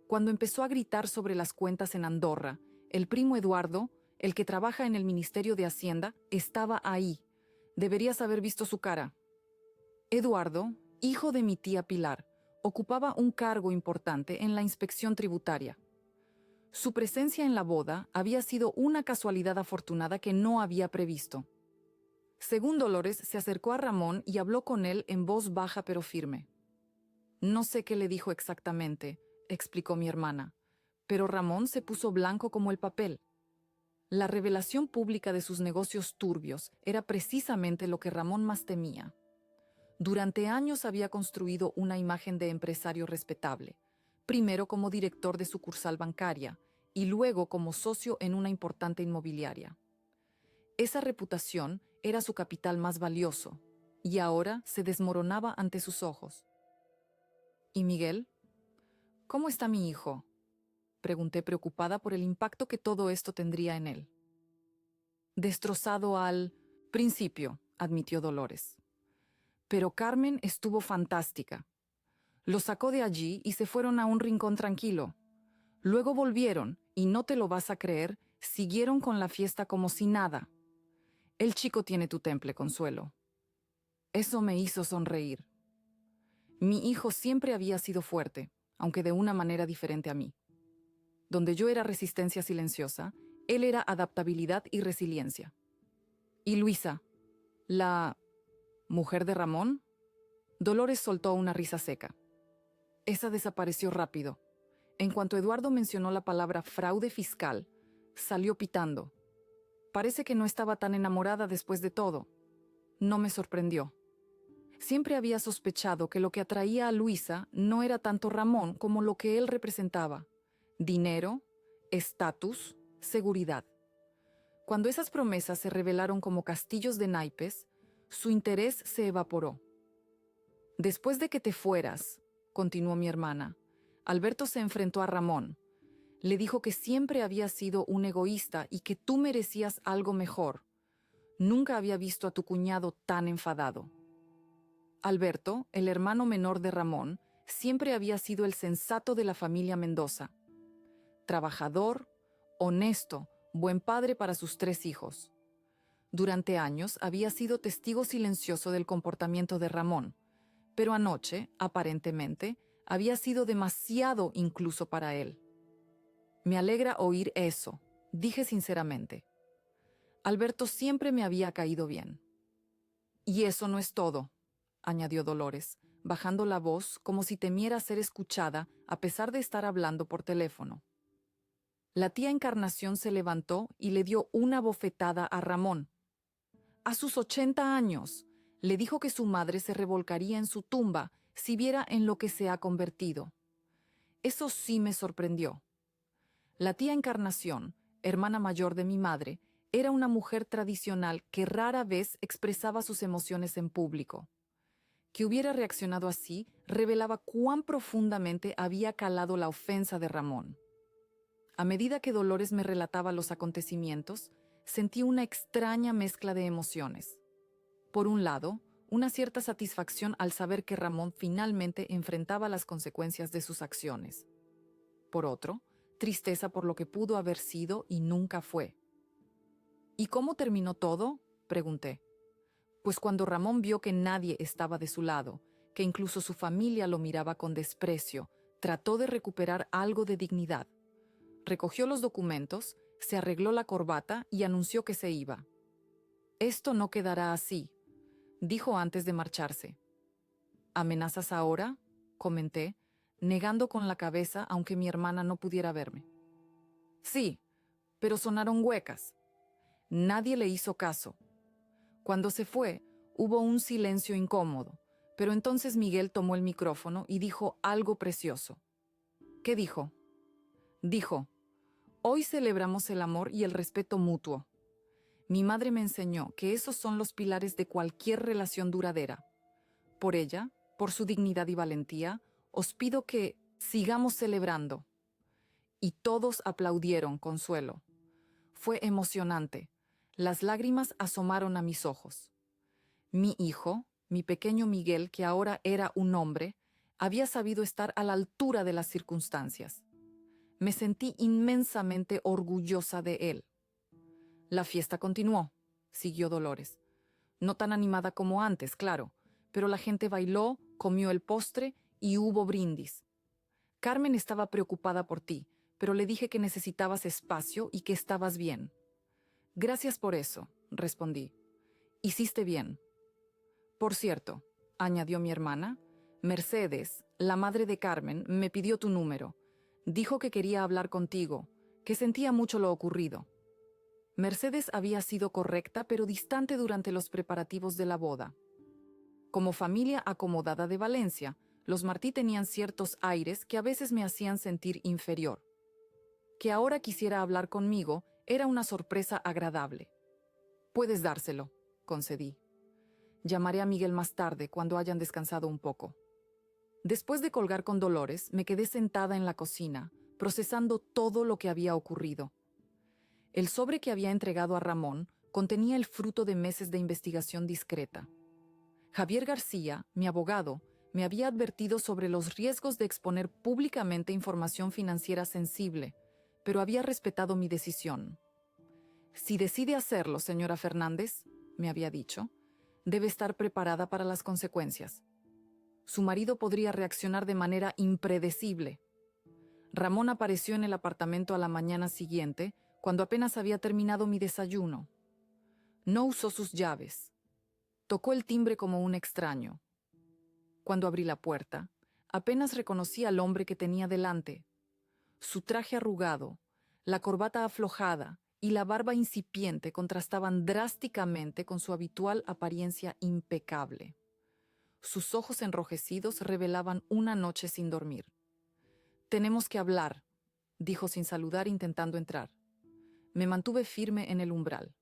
Cuando empezó a gritar sobre las cuentas en Andorra, el primo Eduardo, el que trabaja en el Ministerio de Hacienda, estaba ahí. Deberías haber visto su cara. Eduardo, hijo de mi tía Pilar, ocupaba un cargo importante en la inspección tributaria. Su presencia en la boda había sido una casualidad afortunada que no había previsto. Según Dolores, se acercó a Ramón y habló con él en voz baja pero firme. No sé qué le dijo exactamente, explicó mi hermana, pero Ramón se puso blanco como el papel. La revelación pública de sus negocios turbios era precisamente lo que Ramón más temía. Durante años había construido una imagen de empresario respetable, primero como director de sucursal bancaria y luego como socio en una importante inmobiliaria. Esa reputación era su capital más valioso, y ahora se desmoronaba ante sus ojos. ¿Y Miguel? ¿Cómo está mi hijo?, pregunté preocupada por el impacto que todo esto tendría en él. Destrozado al principio, admitió Dolores. Pero Carmen estuvo fantástica. Lo sacó de allí y se fueron a un rincón tranquilo. Luego volvieron, y no te lo vas a creer, siguieron con la fiesta como si nada. El chico tiene tu temple, Consuelo. Eso me hizo sonreír. Mi hijo siempre había sido fuerte, aunque de una manera diferente a mí. Donde yo era resistencia silenciosa, él era adaptabilidad y resiliencia. ¿Y Luisa, la mujer de Ramón? Dolores soltó una risa seca. Esa desapareció rápido. En cuanto Eduardo mencionó la palabra fraude fiscal, salió pitando. Parece que no estaba tan enamorada después de todo. No me sorprendió. Siempre había sospechado que lo que atraía a Luisa no era tanto Ramón como lo que él representaba: dinero, estatus, seguridad. Cuando esas promesas se revelaron como castillos de naipes, su interés se evaporó. Después de que te fueras, continuó mi hermana, Alberto se enfrentó a Ramón. Le dijo que siempre había sido un egoísta y que tú merecías algo mejor. Nunca había visto a tu cuñado tan enfadado. Alberto, el hermano menor de Ramón, siempre había sido el sensato de la familia Mendoza. Trabajador, honesto, buen padre para sus 3 hijos. Durante años había sido testigo silencioso del comportamiento de Ramón, pero anoche, aparentemente, había sido demasiado incluso para él. Me alegra oír eso, dije sinceramente. Alberto siempre me había caído bien. Y eso no es todo, añadió Dolores, bajando la voz como si temiera ser escuchada a pesar de estar hablando por teléfono. La tía Encarnación se levantó y le dio una bofetada a Ramón. A sus 80 años, le dijo que su madre se revolcaría en su tumba si viera en lo que se ha convertido. Eso sí me sorprendió. La tía Encarnación, hermana mayor de mi madre, era una mujer tradicional que rara vez expresaba sus emociones en público. Que hubiera reaccionado así revelaba cuán profundamente había calado la ofensa de Ramón. A medida que Dolores me relataba los acontecimientos, sentí una extraña mezcla de emociones. Por un lado, una cierta satisfacción al saber que Ramón finalmente enfrentaba las consecuencias de sus acciones. Por otro, tristeza por lo que pudo haber sido y nunca fue. ¿Y cómo terminó todo?, pregunté. Pues cuando Ramón vio que nadie estaba de su lado, que incluso su familia lo miraba con desprecio, trató de recuperar algo de dignidad. Recogió los documentos, se arregló la corbata y anunció que se iba. «Esto no quedará así», dijo antes de marcharse. «¿Amenazas ahora?», comenté, negando con la cabeza aunque mi hermana no pudiera verme. «Sí, pero sonaron huecas. Nadie le hizo caso. Cuando se fue, hubo un silencio incómodo, pero entonces Miguel tomó el micrófono y dijo algo precioso. ¿Qué dijo? Dijo: hoy celebramos el amor y el respeto mutuo. Mi madre me enseñó que esos son los pilares de cualquier relación duradera. Por ella, por su dignidad y valentía, os pido que sigamos celebrando. Y todos aplaudieron, Consuelo. Fue emocionante. Las lágrimas asomaron a mis ojos. Mi hijo, mi pequeño Miguel, que ahora era un hombre, había sabido estar a la altura de las circunstancias. Me sentí inmensamente orgullosa de él. La fiesta continuó, siguió Dolores. No tan animada como antes, claro, pero la gente bailó, comió el postre y hubo brindis. Carmen estaba preocupada por ti, pero le dije que necesitabas espacio y que estabas bien. Gracias por eso, respondí. Hiciste bien. Por cierto, añadió mi hermana, Mercedes, la madre de Carmen, me pidió tu número. Dijo que quería hablar contigo, que sentía mucho lo ocurrido. Mercedes había sido correcta pero distante durante los preparativos de la boda. Como familia acomodada de Valencia, los Martí tenían ciertos aires que a veces me hacían sentir inferior. Que ahora quisiera hablar conmigo era una sorpresa agradable. Puedes dárselo, concedí. Llamaré a Miguel más tarde, cuando hayan descansado un poco. Después de colgar con Dolores, me quedé sentada en la cocina, procesando todo lo que había ocurrido. El sobre que había entregado a Ramón contenía el fruto de meses de investigación discreta. Javier García, mi abogado, me había advertido sobre los riesgos de exponer públicamente información financiera sensible, pero había respetado mi decisión. Si decide hacerlo, señora Fernández, me había dicho, debe estar preparada para las consecuencias. Su marido podría reaccionar de manera impredecible. Ramón apareció en el apartamento a la mañana siguiente, cuando apenas había terminado mi desayuno. No usó sus llaves. Tocó el timbre como un extraño. Cuando abrí la puerta, apenas reconocí al hombre que tenía delante. Su traje arrugado, la corbata aflojada y la barba incipiente contrastaban drásticamente con su habitual apariencia impecable. Sus ojos enrojecidos revelaban una noche sin dormir. «Tenemos que hablar», dijo sin saludar, intentando entrar. Me mantuve firme en el umbral.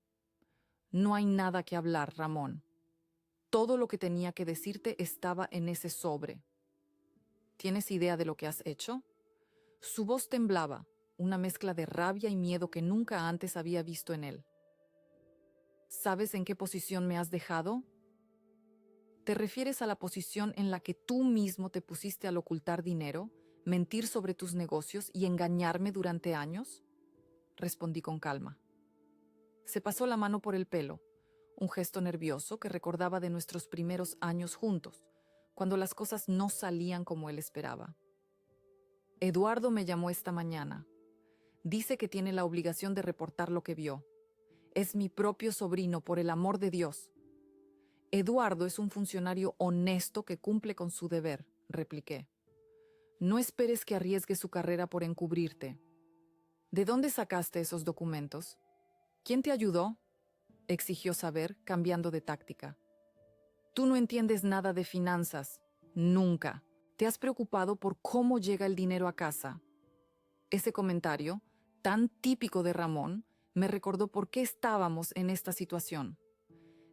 «No hay nada que hablar, Ramón. Todo lo que tenía que decirte estaba en ese sobre». «¿Tienes idea de lo que has hecho?». Su voz temblaba, una mezcla de rabia y miedo que nunca antes había visto en él. «¿Sabes en qué posición me has dejado?». ¿Te refieres a la posición en la que tú mismo te pusiste al ocultar dinero, mentir sobre tus negocios y engañarme durante años? Respondí con calma. Se pasó la mano por el pelo, un gesto nervioso que recordaba de nuestros primeros años juntos, cuando las cosas no salían como él esperaba. Eduardo me llamó esta mañana. Dice que tiene la obligación de reportar lo que vio. Es mi propio sobrino, por el amor de Dios. Eduardo es un funcionario honesto que cumple con su deber, repliqué. No esperes que arriesgue su carrera por encubrirte. ¿De dónde sacaste esos documentos? ¿Quién te ayudó?, exigió saber, cambiando de táctica. Tú no entiendes nada de finanzas. Nunca. Te has preocupado por cómo llega el dinero a casa. Ese comentario, tan típico de Ramón, me recordó por qué estábamos en esta situación.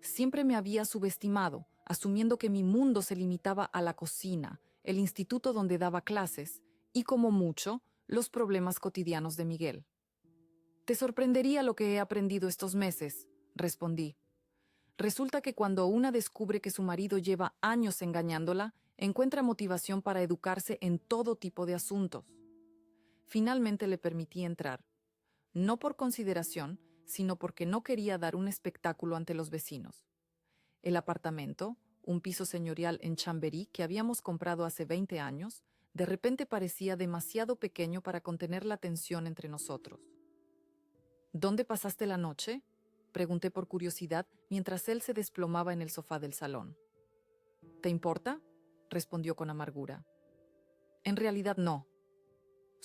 Siempre me había subestimado, asumiendo que mi mundo se limitaba a la cocina, el instituto donde daba clases y, como mucho, los problemas cotidianos de Miguel. Te sorprendería lo que he aprendido estos meses, respondí. Resulta que cuando una descubre que su marido lleva años engañándola, encuentra motivación para educarse en todo tipo de asuntos. Finalmente le permití entrar, no por consideración, sino porque no quería dar un espectáculo ante los vecinos. El apartamento, un piso señorial en Chamberí que habíamos comprado hace 20 años, de repente parecía demasiado pequeño para contener la tensión entre nosotros. ¿Dónde pasaste la noche?, pregunté por curiosidad mientras él se desplomaba en el sofá del salón. ¿Te importa?, respondió con amargura. En realidad no.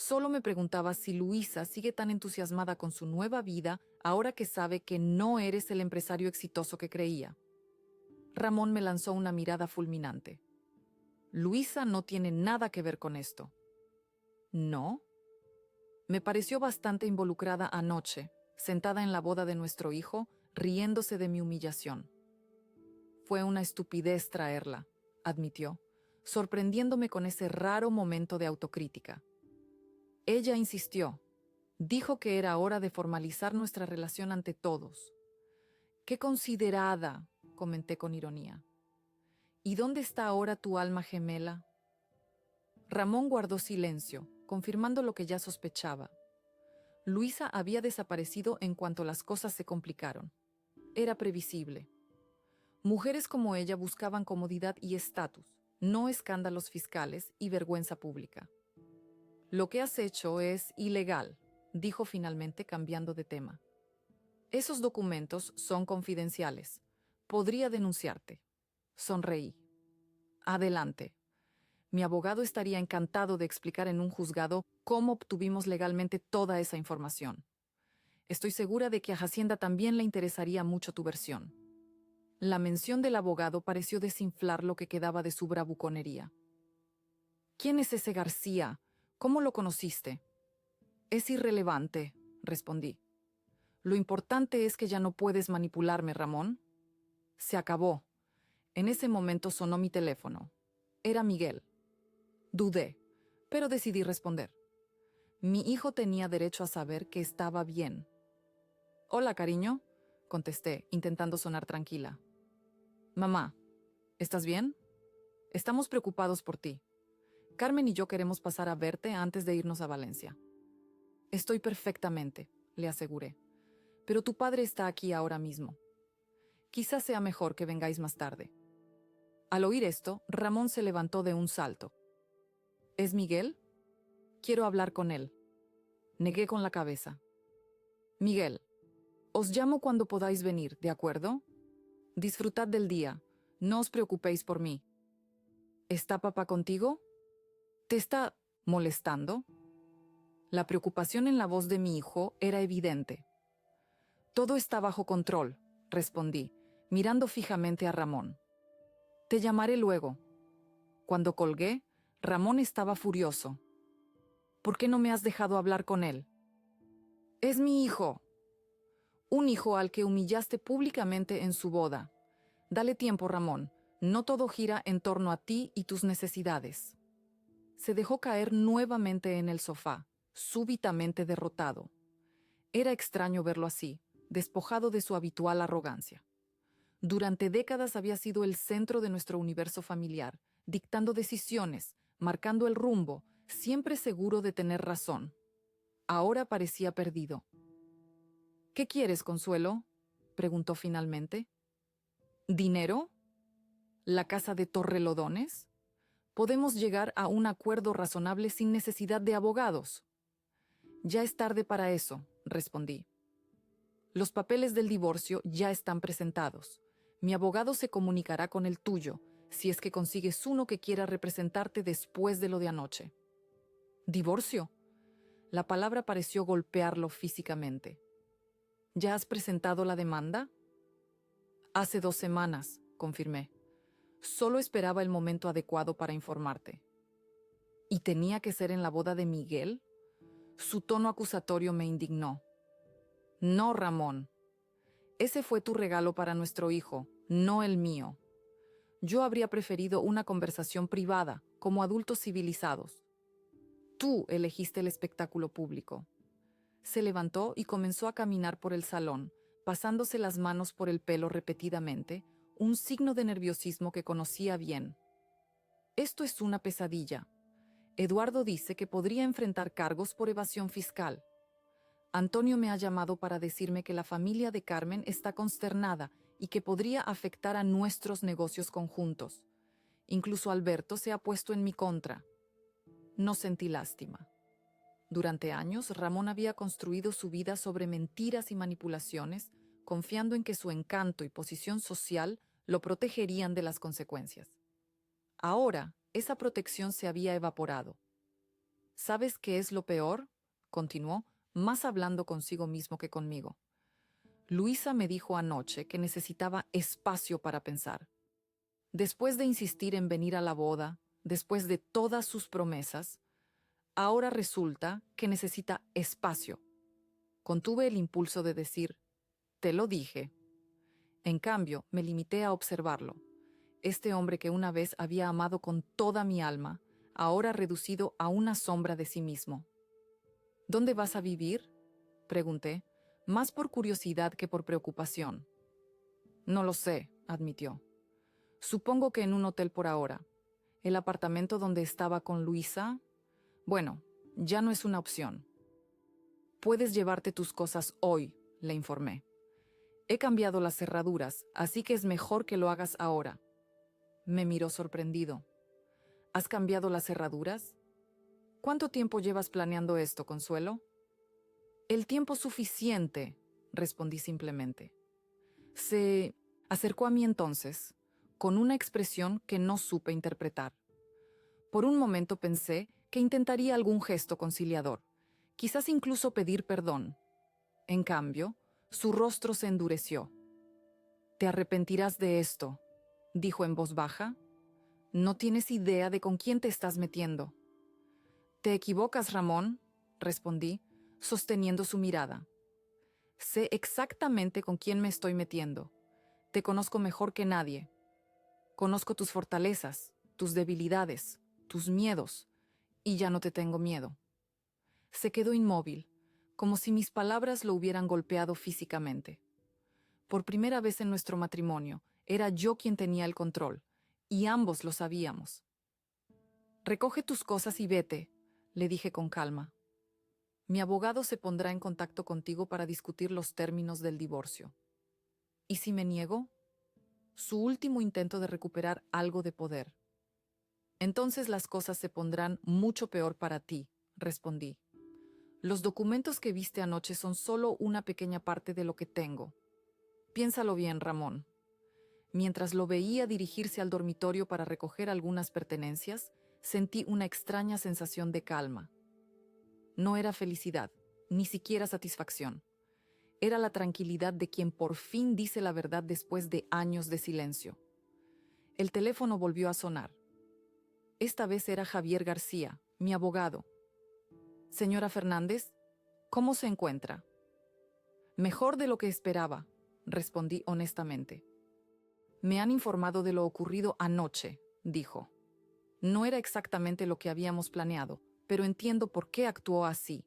Solo me preguntaba si Luisa sigue tan entusiasmada con su nueva vida ahora que sabe que no eres el empresario exitoso que creía. Ramón me lanzó una mirada fulminante. Luisa no tiene nada que ver con esto. ¿No? Me pareció bastante involucrada anoche, sentada en la boda de nuestro hijo, riéndose de mi humillación. Fue una estupidez traerla, admitió, sorprendiéndome con ese raro momento de autocrítica. Ella insistió. Dijo que era hora de formalizar nuestra relación ante todos. ¡Qué considerada!, comenté con ironía. ¿Y dónde está ahora tu alma gemela? Ramón guardó silencio, confirmando lo que ya sospechaba. Luisa había desaparecido en cuanto las cosas se complicaron. Era previsible. Mujeres como ella buscaban comodidad y estatus, no escándalos fiscales y vergüenza pública. Lo que has hecho es ilegal, dijo finalmente cambiando de tema. Esos documentos son confidenciales. Podría denunciarte. Sonreí. Adelante. Mi abogado estaría encantado de explicar en un juzgado cómo obtuvimos legalmente toda esa información. Estoy segura de que a Hacienda también le interesaría mucho tu versión. La mención del abogado pareció desinflar lo que quedaba de su bravuconería. ¿Quién es ese García? ¿Cómo lo conociste? Es irrelevante, respondí. Lo importante es que ya no puedes manipularme, Ramón. Se acabó. En ese momento sonó mi teléfono. Era Miguel. Dudé, pero decidí responder. Mi hijo tenía derecho a saber que estaba bien. Hola, cariño, contesté, intentando sonar tranquila. Mamá, ¿estás bien? Estamos preocupados por ti. Carmen y yo queremos pasar a verte antes de irnos a Valencia. Estoy perfectamente, le aseguré. Pero tu padre está aquí ahora mismo. Quizás sea mejor que vengáis más tarde. Al oír esto, Ramón se levantó de un salto. ¿Es Miguel? Quiero hablar con él. Negué con la cabeza. Miguel, os llamo cuando podáis venir, ¿de acuerdo? Disfrutad del día. No os preocupéis por mí. ¿Está papá contigo? ¿Te está molestando? La preocupación en la voz de mi hijo era evidente. Todo está bajo control, respondí, mirando fijamente a Ramón. Te llamaré luego. Cuando colgué, Ramón estaba furioso. ¿Por qué no me has dejado hablar con él? Es mi hijo. Un hijo al que humillaste públicamente en su boda. Dale tiempo, Ramón. No todo gira en torno a ti y tus necesidades. Se dejó caer nuevamente en el sofá, súbitamente derrotado. Era extraño verlo así, despojado de su habitual arrogancia. Durante décadas había sido el centro de nuestro universo familiar, dictando decisiones, marcando el rumbo, siempre seguro de tener razón. Ahora parecía perdido. ¿Qué quieres, Consuelo?, preguntó finalmente. ¿Dinero? ¿La casa de Torrelodones? Podemos llegar a un acuerdo razonable sin necesidad de abogados. Ya es tarde para eso, respondí. Los papeles del divorcio ya están presentados. Mi abogado se comunicará con el tuyo, si es que consigues uno que quiera representarte después de lo de anoche. ¿Divorcio? La palabra pareció golpearlo físicamente. ¿Ya has presentado la demanda? Hace 2 semanas, confirmé. Solo esperaba el momento adecuado para informarte. ¿Y tenía que ser en la boda de Miguel? Su tono acusatorio me indignó. No, Ramón. Ese fue tu regalo para nuestro hijo, no el mío. Yo habría preferido una conversación privada, como adultos civilizados. Tú elegiste el espectáculo público. Se levantó y comenzó a caminar por el salón, pasándose las manos por el pelo repetidamente, un signo de nerviosismo que conocía bien. Esto es una pesadilla. Eduardo dice que podría enfrentar cargos por evasión fiscal. Antonio me ha llamado para decirme que la familia de Carmen está consternada y que podría afectar a nuestros negocios conjuntos. Incluso Alberto se ha puesto en mi contra. No sentí lástima. Durante años, Ramón había construido su vida sobre mentiras y manipulaciones, confiando en que su encanto y posición social lo protegerían de las consecuencias. Ahora, esa protección se había evaporado. ¿Sabes qué es lo peor?, continuó, más hablando consigo mismo que conmigo. Luisa me dijo anoche que necesitaba espacio para pensar. Después de insistir en venir a la boda, después de todas sus promesas, ahora resulta que necesita espacio. Contuve el impulso de decir, te lo dije. En cambio, me limité a observarlo. Este hombre que una vez había amado con toda mi alma, ahora reducido a una sombra de sí mismo. ¿Dónde vas a vivir?, pregunté, más por curiosidad que por preocupación. No lo sé, admitió. Supongo que en un hotel por ahora. El apartamento donde estaba con Luisa, bueno, ya no es una opción. Puedes llevarte tus cosas hoy, le informé. He cambiado las cerraduras, así que es mejor que lo hagas ahora. Me miró sorprendido. ¿Has cambiado las cerraduras? ¿Cuánto tiempo llevas planeando esto, Consuelo? El tiempo suficiente, respondí simplemente. Se acercó a mí entonces, con una expresión que no supe interpretar. Por un momento pensé que intentaría algún gesto conciliador, quizás incluso pedir perdón. En cambio, su rostro se endureció. «Te arrepentirás de esto», dijo en voz baja. «No tienes idea de con quién te estás metiendo». «Te equivocas, Ramón», respondí, sosteniendo su mirada. «Sé exactamente con quién me estoy metiendo. Te conozco mejor que nadie. Conozco tus fortalezas, tus debilidades, tus miedos, y ya no te tengo miedo». Se quedó inmóvil, como si mis palabras lo hubieran golpeado físicamente. Por primera vez en nuestro matrimonio, era yo quien tenía el control, y ambos lo sabíamos. «Recoge tus cosas y vete», le dije con calma. «Mi abogado se pondrá en contacto contigo para discutir los términos del divorcio». ¿Y si me niego? Su último intento de recuperar algo de poder. «Entonces las cosas se pondrán mucho peor para ti», respondí. «Los documentos que viste anoche son solo una pequeña parte de lo que tengo. Piénsalo bien, Ramón». Mientras lo veía dirigirse al dormitorio para recoger algunas pertenencias, sentí una extraña sensación de calma. No era felicidad, ni siquiera satisfacción. Era la tranquilidad de quien por fin dice la verdad después de años de silencio. El teléfono volvió a sonar. Esta vez era Javier García, mi abogado. «Señora Fernández, ¿cómo se encuentra?» «Mejor de lo que esperaba», respondí honestamente. «Me han informado de lo ocurrido anoche», dijo. «No era exactamente lo que habíamos planeado, pero entiendo por qué actuó así».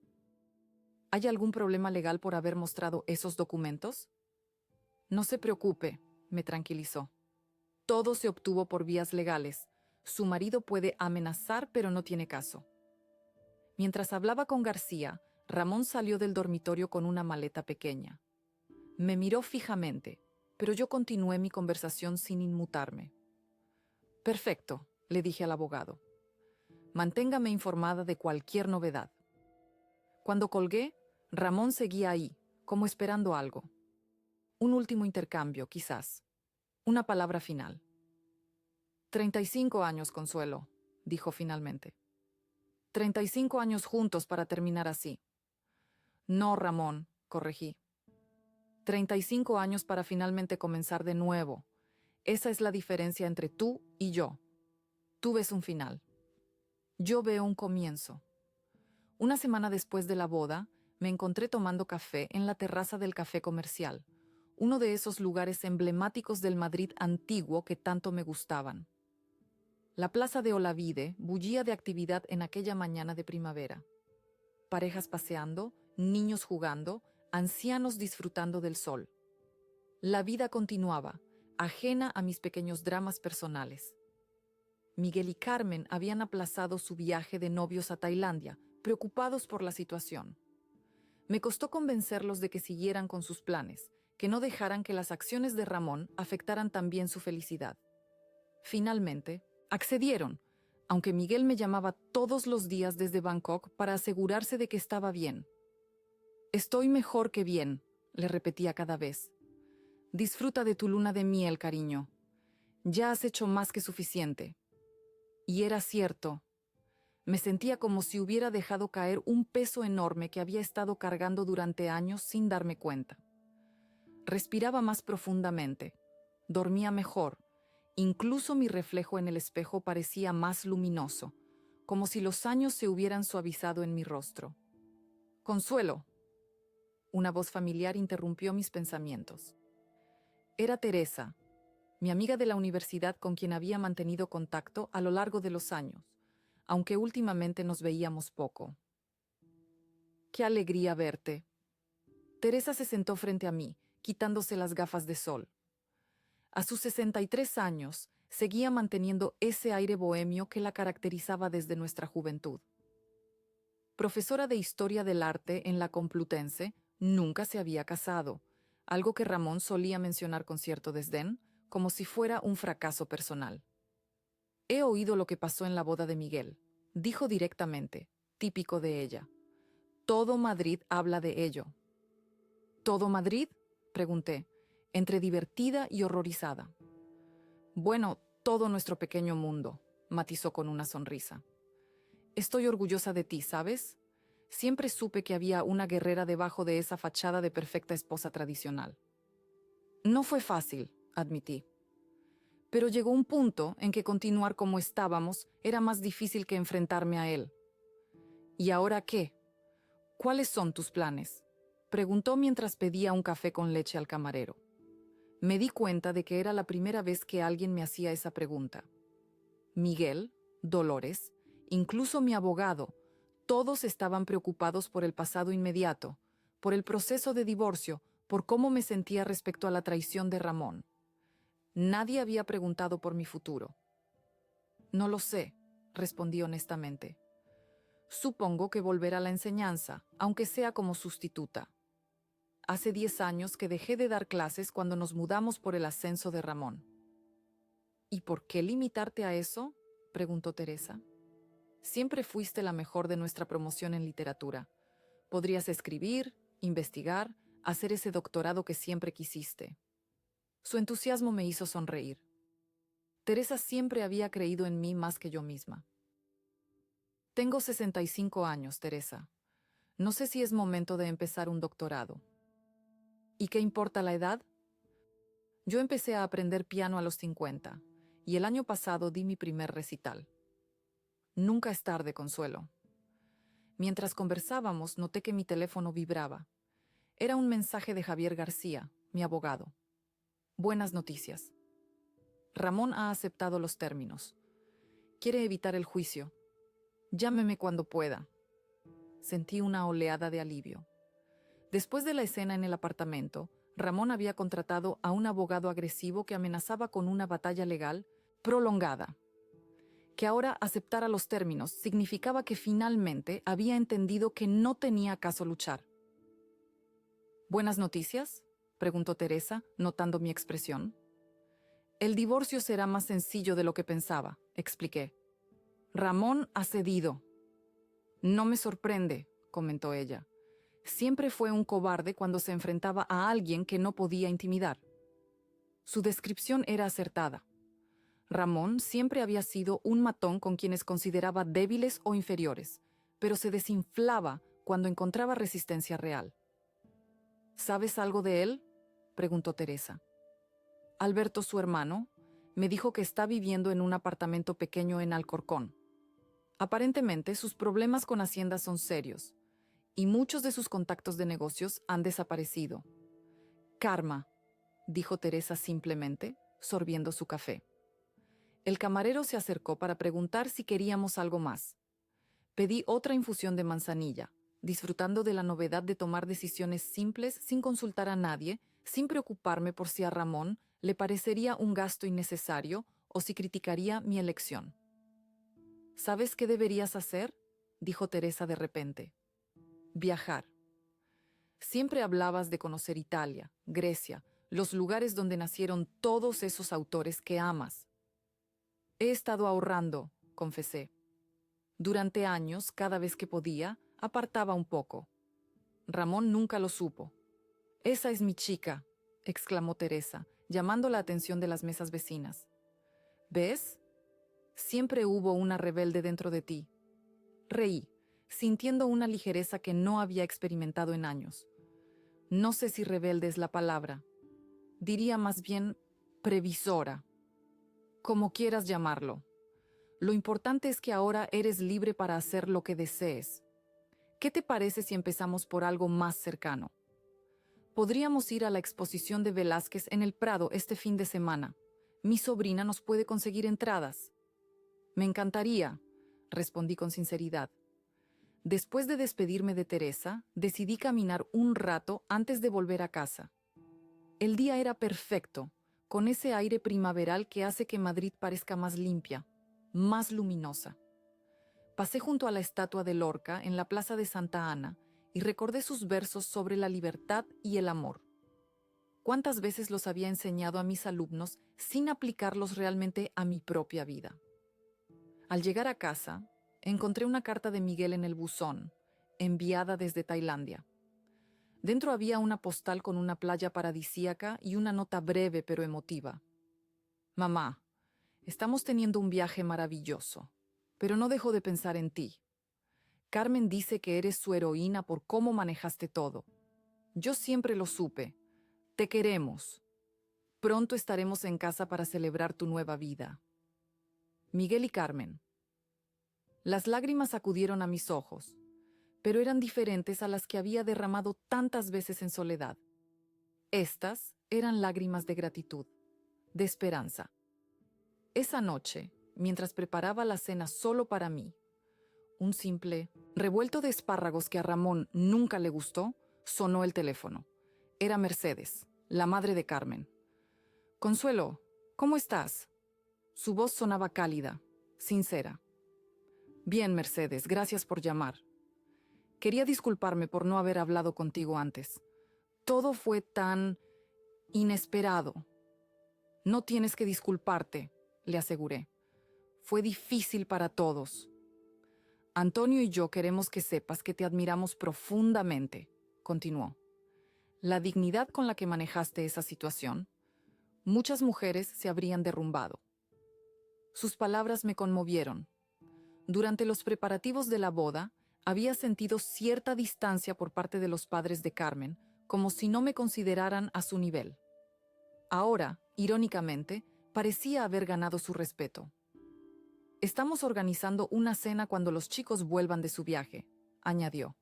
«¿Hay algún problema legal por haber mostrado esos documentos?» «No se preocupe», me tranquilizó. «Todo se obtuvo por vías legales. Su marido puede amenazar, pero no tiene caso». Mientras hablaba con García, Ramón salió del dormitorio con una maleta pequeña. Me miró fijamente, pero yo continué mi conversación sin inmutarme. «Perfecto», le dije al abogado. «Manténgame informada de cualquier novedad». Cuando colgué, Ramón seguía ahí, como esperando algo. Un último intercambio, quizás. Una palabra final. 35 años, Consuelo», dijo finalmente. 35 años juntos para terminar así. «No, Ramón», corregí. 35 años para finalmente comenzar de nuevo. Esa es la diferencia entre tú y yo. Tú ves un final. Yo veo un comienzo. Una semana después de la boda, me encontré tomando café en la terraza del Café Comercial, uno de esos lugares emblemáticos del Madrid antiguo que tanto me gustaban. La plaza de Olavide bullía de actividad en aquella mañana de primavera. Parejas paseando, niños jugando, ancianos disfrutando del sol. La vida continuaba, ajena a mis pequeños dramas personales. Miguel y Carmen habían aplazado su viaje de novios a Tailandia, preocupados por la situación. Me costó convencerlos de que siguieran con sus planes, que no dejaran que las acciones de Ramón afectaran también su felicidad. Finalmente, accedieron, aunque Miguel me llamaba todos los días desde Bangkok para asegurarse de que estaba bien. «Estoy mejor que bien», le repetía cada vez. «Disfruta de tu luna de miel, cariño. Ya has hecho más que suficiente». Y era cierto. Me sentía como si hubiera dejado caer un peso enorme que había estado cargando durante años sin darme cuenta. Respiraba más profundamente, dormía mejor, incluso mi reflejo en el espejo parecía más luminoso, como si los años se hubieran suavizado en mi rostro. «Consuelo», una voz familiar interrumpió mis pensamientos. Era Teresa, mi amiga de la universidad con quien había mantenido contacto a lo largo de los años, aunque últimamente nos veíamos poco. «Qué alegría verte». Teresa se sentó frente a mí, quitándose las gafas de sol. A sus 63 años, seguía manteniendo ese aire bohemio que la caracterizaba desde nuestra juventud. Profesora de Historia del Arte en la Complutense, nunca se había casado, algo que Ramón solía mencionar con cierto desdén, como si fuera un fracaso personal. «He oído lo que pasó en la boda de Miguel», dijo directamente, típico de ella. «Todo Madrid habla de ello». «¿Todo Madrid?», pregunté, entre divertida y horrorizada. «Bueno, todo nuestro pequeño mundo», matizó con una sonrisa. «Estoy orgullosa de ti, ¿sabes? Siempre supe que había una guerrera debajo de esa fachada de perfecta esposa tradicional». «No fue fácil», admití. «Pero llegó un punto en que continuar como estábamos era más difícil que enfrentarme a él». «¿Y ahora qué? ¿Cuáles son tus planes?», preguntó mientras pedía un café con leche al camarero. Me di cuenta de que era la primera vez que alguien me hacía esa pregunta. Miguel, Dolores, incluso mi abogado, todos estaban preocupados por el pasado inmediato, por el proceso de divorcio, por cómo me sentía respecto a la traición de Ramón. Nadie había preguntado por mi futuro. «No lo sé», respondí honestamente. «Supongo que volverá a la enseñanza, aunque sea como sustituta. Hace 10 años que dejé de dar clases cuando nos mudamos por el ascenso de Ramón». «¿Y por qué limitarte a eso?», preguntó Teresa. «Siempre fuiste la mejor de nuestra promoción en literatura. Podrías escribir, investigar, hacer ese doctorado que siempre quisiste». Su entusiasmo me hizo sonreír. Teresa siempre había creído en mí más que yo misma. «Tengo 65 años, Teresa. No sé si es momento de empezar un doctorado». «¿Y qué importa la edad?». «Yo empecé a aprender piano a los 50, y el año pasado di mi primer recital». «Nunca es tarde, Consuelo». Mientras conversábamos, noté que mi teléfono vibraba. Era un mensaje de Javier García, mi abogado. «Buenas noticias. Ramón ha aceptado los términos. Quiere evitar el juicio. Llámeme cuando pueda». Sentí una oleada de alivio. Después de la escena en el apartamento, Ramón había contratado a un abogado agresivo que amenazaba con una batalla legal prolongada. Que ahora aceptara los términos significaba que finalmente había entendido que no tenía caso luchar. «¿Buenas noticias?», preguntó Teresa, notando mi expresión. «El divorcio será más sencillo de lo que pensaba», expliqué. «Ramón ha cedido». «No me sorprende», comentó ella. «Siempre fue un cobarde cuando se enfrentaba a alguien que no podía intimidar». Su descripción era acertada. Ramón siempre había sido un matón con quienes consideraba débiles o inferiores, pero se desinflaba cuando encontraba resistencia real. «¿Sabes algo de él?», preguntó Teresa. «Alberto, su hermano, me dijo que está viviendo en un apartamento pequeño en Alcorcón. Aparentemente, sus problemas con Hacienda son serios, y muchos de sus contactos de negocios han desaparecido». «Karma», dijo Teresa simplemente, sorbiendo su café. El camarero se acercó para preguntar si queríamos algo más. Pedí otra infusión de manzanilla, disfrutando de la novedad de tomar decisiones simples sin consultar a nadie, sin preocuparme por si a Ramón le parecería un gasto innecesario o si criticaría mi elección. «¿Sabes qué deberías hacer?», dijo Teresa de repente. «Viajar. Siempre hablabas de conocer Italia, Grecia, los lugares donde nacieron todos esos autores que amas». «He estado ahorrando», confesé. Durante años, cada vez que podía, apartaba un poco. Ramón nunca lo supo. «Esa es mi chica», exclamó Teresa, llamando la atención de las mesas vecinas. «¿Ves? Siempre hubo una rebelde dentro de ti». Reí, sintiendo una ligereza que no había experimentado en años. No sé si rebelde es la palabra. Diría más bien previsora. Como quieras llamarlo. Lo importante es que ahora eres libre para hacer lo que desees. ¿Qué te parece si empezamos por algo más cercano? Podríamos ir a la exposición de Velázquez en el Prado este fin de semana. Mi sobrina nos puede conseguir entradas. Me encantaría, respondí con sinceridad. Después de despedirme de Teresa, decidí caminar un rato antes de volver a casa. El día era perfecto, con ese aire primaveral que hace que Madrid parezca más limpia, más luminosa. Pasé junto a la estatua de Lorca en la Plaza de Santa Ana y recordé sus versos sobre la libertad y el amor. ¿Cuántas veces los había enseñado a mis alumnos sin aplicarlos realmente a mi propia vida? Al llegar a casa, encontré una carta de Miguel en el buzón, enviada desde Tailandia. Dentro había una postal con una playa paradisíaca y una nota breve pero emotiva. Mamá, estamos teniendo un viaje maravilloso, pero no dejo de pensar en ti. Carmen dice que eres su heroína por cómo manejaste todo. Yo siempre lo supe. Te queremos. Pronto estaremos en casa para celebrar tu nueva vida. Miguel y Carmen. Las lágrimas acudieron a mis ojos, pero eran diferentes a las que había derramado tantas veces en soledad. Estas eran lágrimas de gratitud, de esperanza. Esa noche, mientras preparaba la cena solo para mí, un simple revuelto de espárragos que a Ramón nunca le gustó, sonó el teléfono. Era Mercedes, la madre de Carmen. Consuelo, ¿cómo estás? Su voz sonaba cálida, sincera. Bien, Mercedes, gracias por llamar. Quería disculparme por no haber hablado contigo antes. Todo fue tan inesperado. No tienes que disculparte, le aseguré. Fue difícil para todos. Antonio y yo queremos que sepas que te admiramos profundamente, continuó. La dignidad con la que manejaste esa situación, muchas mujeres se habrían derrumbado. Sus palabras me conmovieron. Durante los preparativos de la boda, había sentido cierta distancia por parte de los padres de Carmen, como si no me consideraran a su nivel. Ahora, irónicamente, parecía haber ganado su respeto. Estamos organizando una cena cuando los chicos vuelvan de su viaje, añadió.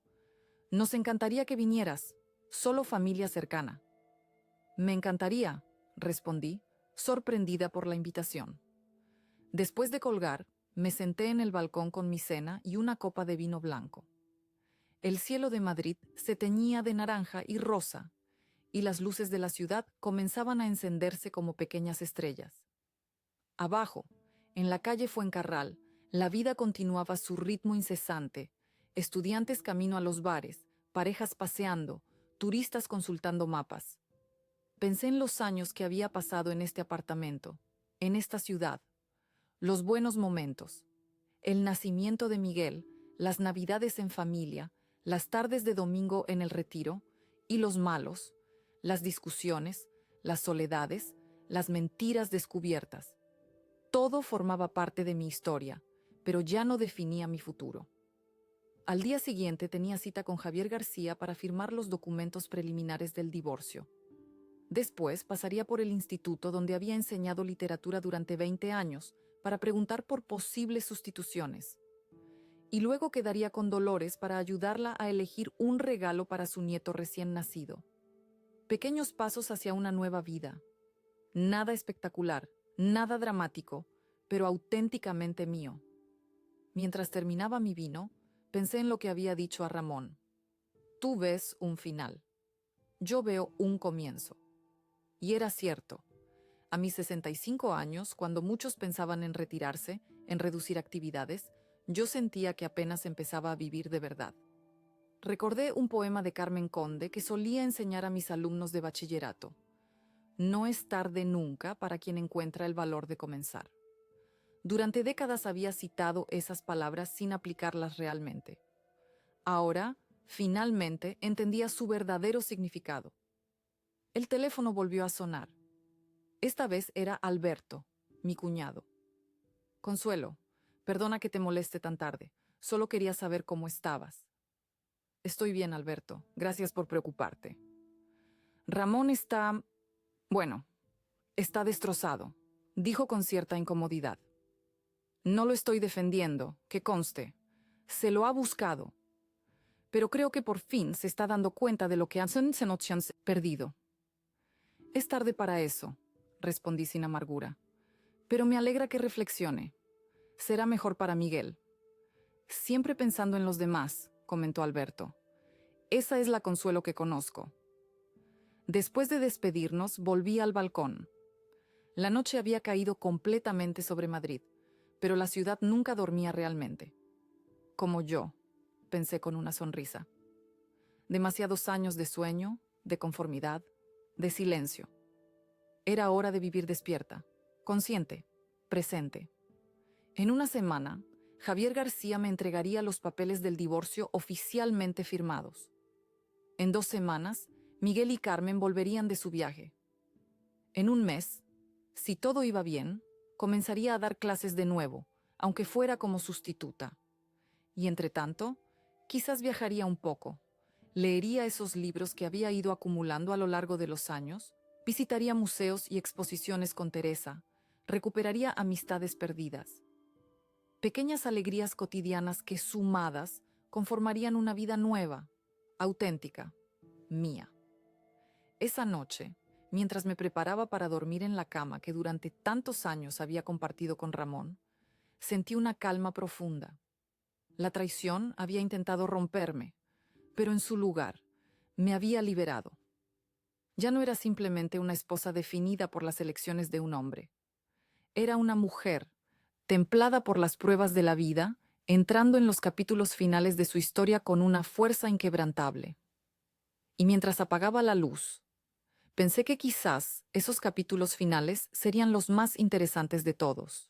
Nos encantaría que vinieras, solo familia cercana. Me encantaría, respondí, sorprendida por la invitación. Después de colgar, me senté en el balcón con mi cena y una copa de vino blanco. El cielo de Madrid se teñía de naranja y rosa, y las luces de la ciudad comenzaban a encenderse como pequeñas estrellas. Abajo, en la calle Fuencarral, la vida continuaba su ritmo incesante, estudiantes camino a los bares, parejas paseando, turistas consultando mapas. Pensé en los años que había pasado en este apartamento, en esta ciudad, los buenos momentos, el nacimiento de Miguel, las navidades en familia, las tardes de domingo en el retiro, y los malos, las discusiones, las soledades, las mentiras descubiertas. Todo formaba parte de mi historia, pero ya no definía mi futuro. Al día siguiente tenía cita con Javier García para firmar los documentos preliminares del divorcio. Después pasaría por el instituto donde había enseñado literatura durante 20 años para preguntar por posibles sustituciones. Y luego quedaría con Dolores para ayudarla a elegir un regalo para su nieto recién nacido. Pequeños pasos hacia una nueva vida. Nada espectacular, nada dramático, pero auténticamente mío. Mientras terminaba mi vino, pensé en lo que había dicho a Ramón. Tú ves un final. Yo veo un comienzo. Y era cierto. A mis 65 años, cuando muchos pensaban en retirarse, en reducir actividades, yo sentía que apenas empezaba a vivir de verdad. Recordé un poema de Carmen Conde que solía enseñar a mis alumnos de bachillerato. No es tarde nunca para quien encuentra el valor de comenzar. Durante décadas había citado esas palabras sin aplicarlas realmente. Ahora, finalmente, entendía su verdadero significado. El teléfono volvió a sonar. Esta vez era Alberto, mi cuñado. Consuelo, perdona que te moleste tan tarde. Solo quería saber cómo estabas. Estoy bien, Alberto. Gracias por preocuparte. Ramón bueno, está destrozado, dijo con cierta incomodidad. No lo estoy defendiendo, que conste. Se lo ha buscado. Pero creo que por fin se está dando cuenta de lo que han perdido. Es tarde para eso, respondí sin amargura. Pero me alegra que reflexione. Será mejor para Miguel. Siempre pensando en los demás, comentó Alberto. Esa es la Consuelo que conozco. Después de despedirnos, volví al balcón. La noche había caído completamente sobre Madrid, pero la ciudad nunca dormía realmente. Como yo, pensé con una sonrisa. Demasiados años de sueño, de conformidad, de silencio. Era hora de vivir despierta, consciente, presente. En una semana, Javier García me entregaría los papeles del divorcio oficialmente firmados. En 2 semanas, Miguel y Carmen volverían de su viaje. En un mes, si todo iba bien, comenzaría a dar clases de nuevo, aunque fuera como sustituta. Y entre tanto, quizás viajaría un poco, leería esos libros que había ido acumulando a lo largo de los años, visitaría museos y exposiciones con Teresa, recuperaría amistades perdidas. Pequeñas alegrías cotidianas que, sumadas, conformarían una vida nueva, auténtica, mía. Esa noche, mientras me preparaba para dormir en la cama que durante tantos años había compartido con Ramón, sentí una calma profunda. La traición había intentado romperme, pero en su lugar, me había liberado. Ya no era simplemente una esposa definida por las elecciones de un hombre. Era una mujer, templada por las pruebas de la vida, entrando en los capítulos finales de su historia con una fuerza inquebrantable. Y mientras apagaba la luz, pensé que quizás esos capítulos finales serían los más interesantes de todos.